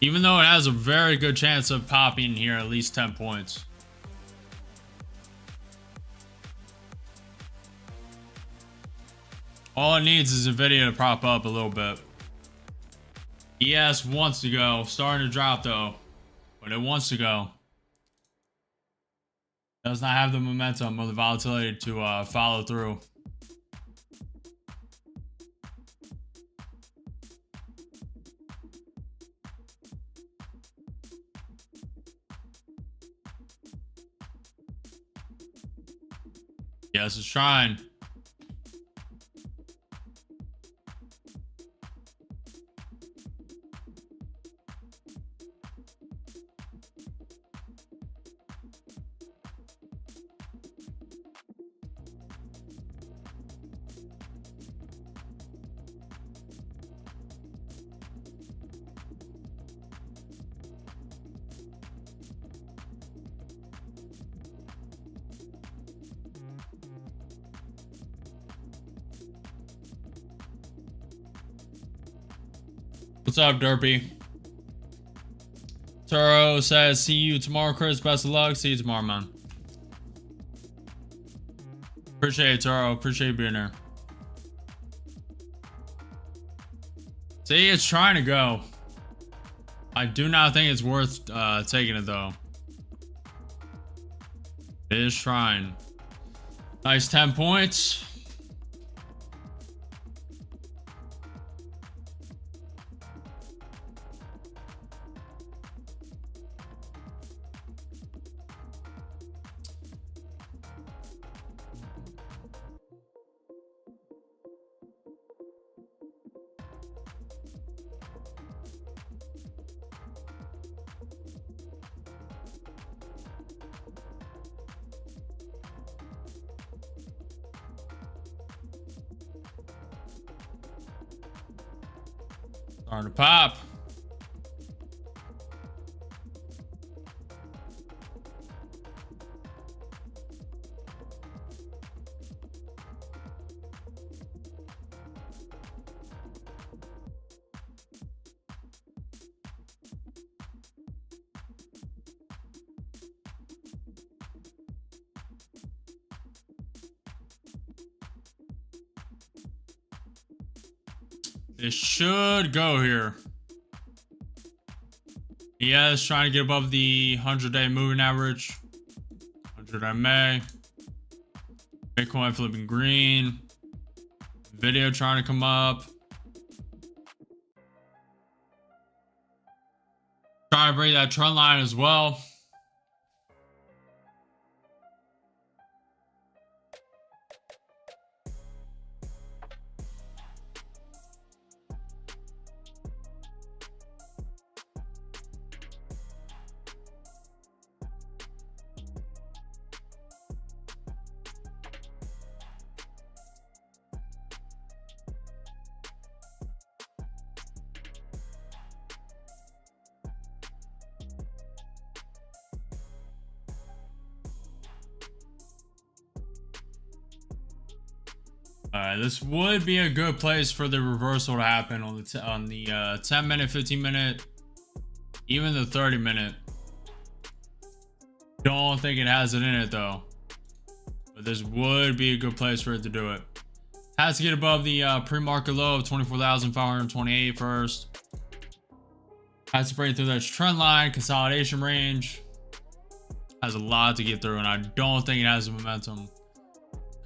Speaker 1: Even though it has a very good chance of popping here at least 10 points. All it needs is Nvidia to prop up a little bit. ES wants to go. Starting to drop though. But it wants to go. Does not have the momentum or the volatility to follow through. Yes, it's trying. What's up, Derpy? Turo says, see you tomorrow, Chris. Best of luck. See you tomorrow, man. Appreciate it, Turo. Appreciate you being here. See, it's trying to go. I do not think it's worth taking it, though. It is trying. Nice 10 points. Starting to pop. It should go here. Yes, trying to get above the 100-day moving average. 100 MA. Bitcoin flipping green. Video trying to come up. Trying to break that trend line as well. This would be a good place for the reversal to happen on the 10 minute, 15 minute, even the 30 minute. Don't think it has it in it though, but this would be a good place for it to do it. Has to get above the pre-market low of 24,528 first. Has to break through that trend line, consolidation range. Has a lot to get through, and I don't think it has the momentum.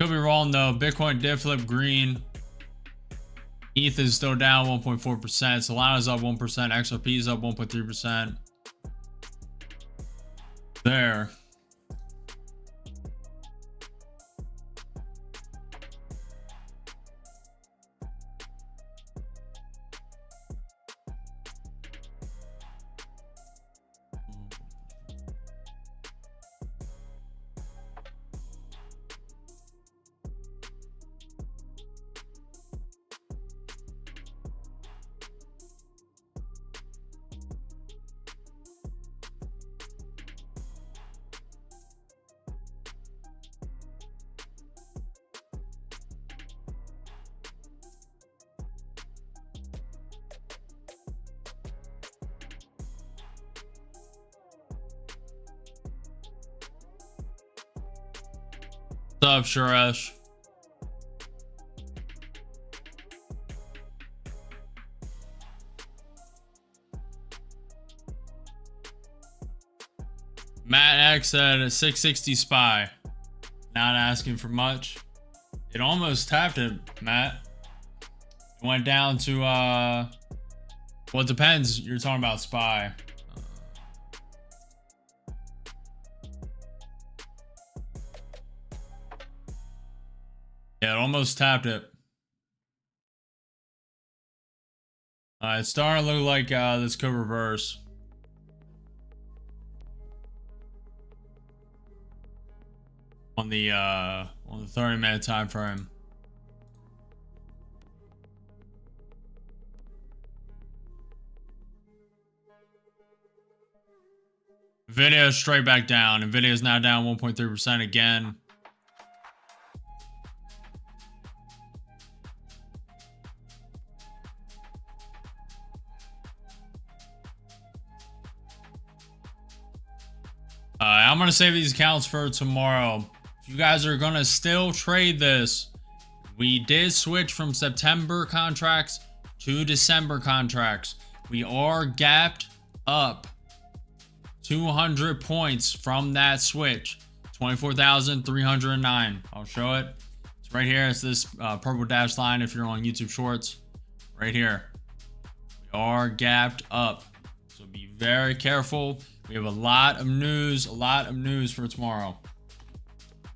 Speaker 1: Could be wrong though. Bitcoin did flip green. ETH is still down 1.4%. Solana's up 1%. XRP is up 1.3%. There. What's up, Suresh? Matt X said a 660 SPY. Not asking for much. It almost tapped it, Matt. It went down to well, it depends. You're talking about SPY. Yeah, it almost tapped it. It's starting to look like this could reverse. On the 30-minute time frame. Video straight back down. Nvidia is now down 1.3% again. I'm going to save these accounts for tomorrow. If you guys are going to still trade this, we did switch from September contracts to December contracts. We are gapped up 200 points from that switch. 24,309. I'll show it. It's right here. It's this purple dashed line if you're on YouTube Shorts. Right here. We are gapped up. So be very careful. We have a lot of news for tomorrow.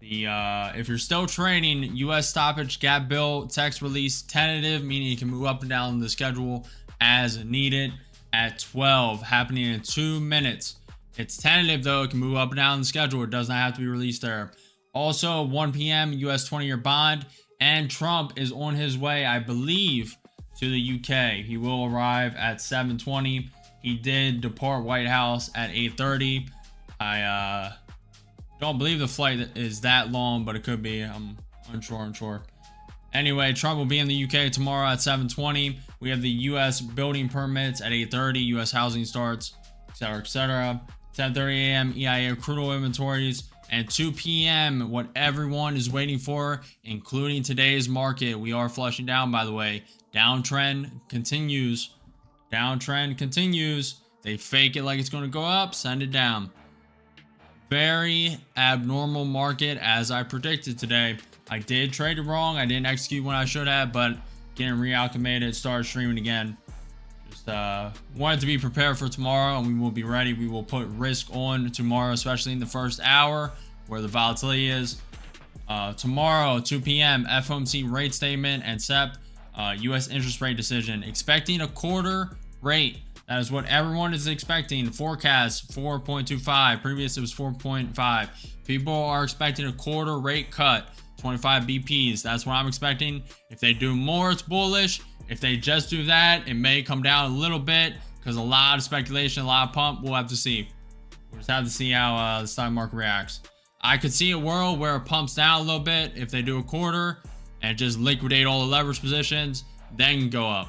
Speaker 1: If you're still trading, U.S. stoppage gap bill text release tentative, meaning you can move up and down the schedule as needed at 12, happening in 2 minutes. It's tentative though, it can move up and down the schedule. It does not have to be released there. Also, 1 p.m. U.S. 20-year bond, and Trump is on his way, I believe, to the UK. He will arrive at 7:20. He did depart White House at 8:30. I don't believe the flight is that long, but it could be. I'm unsure. Anyway, Trump will be in the UK tomorrow at 7:20. We have the US building permits at 8:30. US housing starts, etc., etc. 10:30 a.m. EIA crude oil inventories, and 2 p.m. what everyone is waiting for, including today's market. We are flushing down, by the way. Downtrend continues. Downtrend continues. They fake it like it's going to go up, send it down. Very abnormal market as I predicted today. I did trade it wrong. I didn't execute when I should have, but getting reacclimated, started streaming again. Just wanted to be prepared for tomorrow, and we will be ready. We will put risk on tomorrow, especially in the first hour where the volatility is. Tomorrow, 2 p.m., FOMC rate statement and SEP, U.S. interest rate decision. Expecting a quarter rate. That is what everyone is expecting. Forecast 4.25. Previous it was 4.5. People are expecting a quarter rate cut, 25 BPs. That's what I'm expecting. If they do more, it's bullish. If they just do that, it may come down a little bit because a lot of speculation, a lot of pump. We'll have to see. We'll just have to see how the stock market reacts. I could see a world where it pumps down a little bit if they do a quarter and just liquidate all the leverage positions, then go up.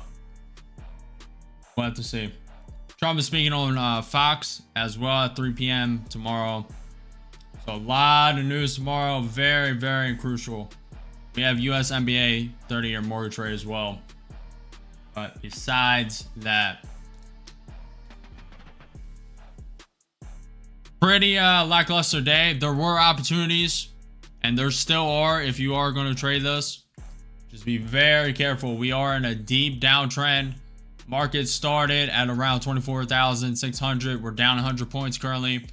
Speaker 1: We'll have to see. Trump is speaking on Fox as well at 3 p.m. tomorrow. So a lot of news tomorrow. Very, very crucial. We have US MBA 30-year mortgage rate as well. But besides that, pretty lackluster day. There were opportunities, and there still are if you are going to trade this. Just be very careful. We are in a deep downtrend. Market started at around 24,600. We're down 100 points currently.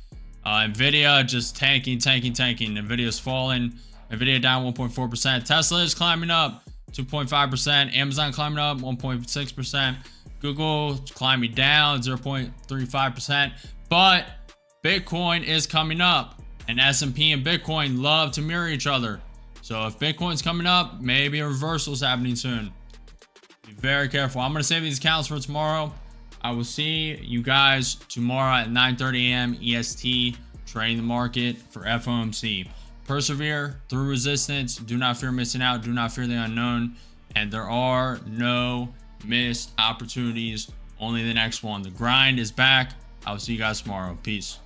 Speaker 1: Nvidia just tanking. Nvidia's falling. Nvidia down 1.4%. Tesla is climbing up 2.5%. Amazon climbing up 1.6%. Google climbing down 0.35%. But Bitcoin is coming up, and S&P and Bitcoin love to mirror each other. So if Bitcoin's coming up, maybe a reversal is happening soon. Be very careful. I'm going to save these accounts for tomorrow. I will see you guys tomorrow at 9:30 a.m. EST, trading the market for FOMC. Persevere through resistance. Do not fear missing out. Do not fear the unknown. And there are no missed opportunities. Only the next one. The grind is back. I will see you guys tomorrow. Peace.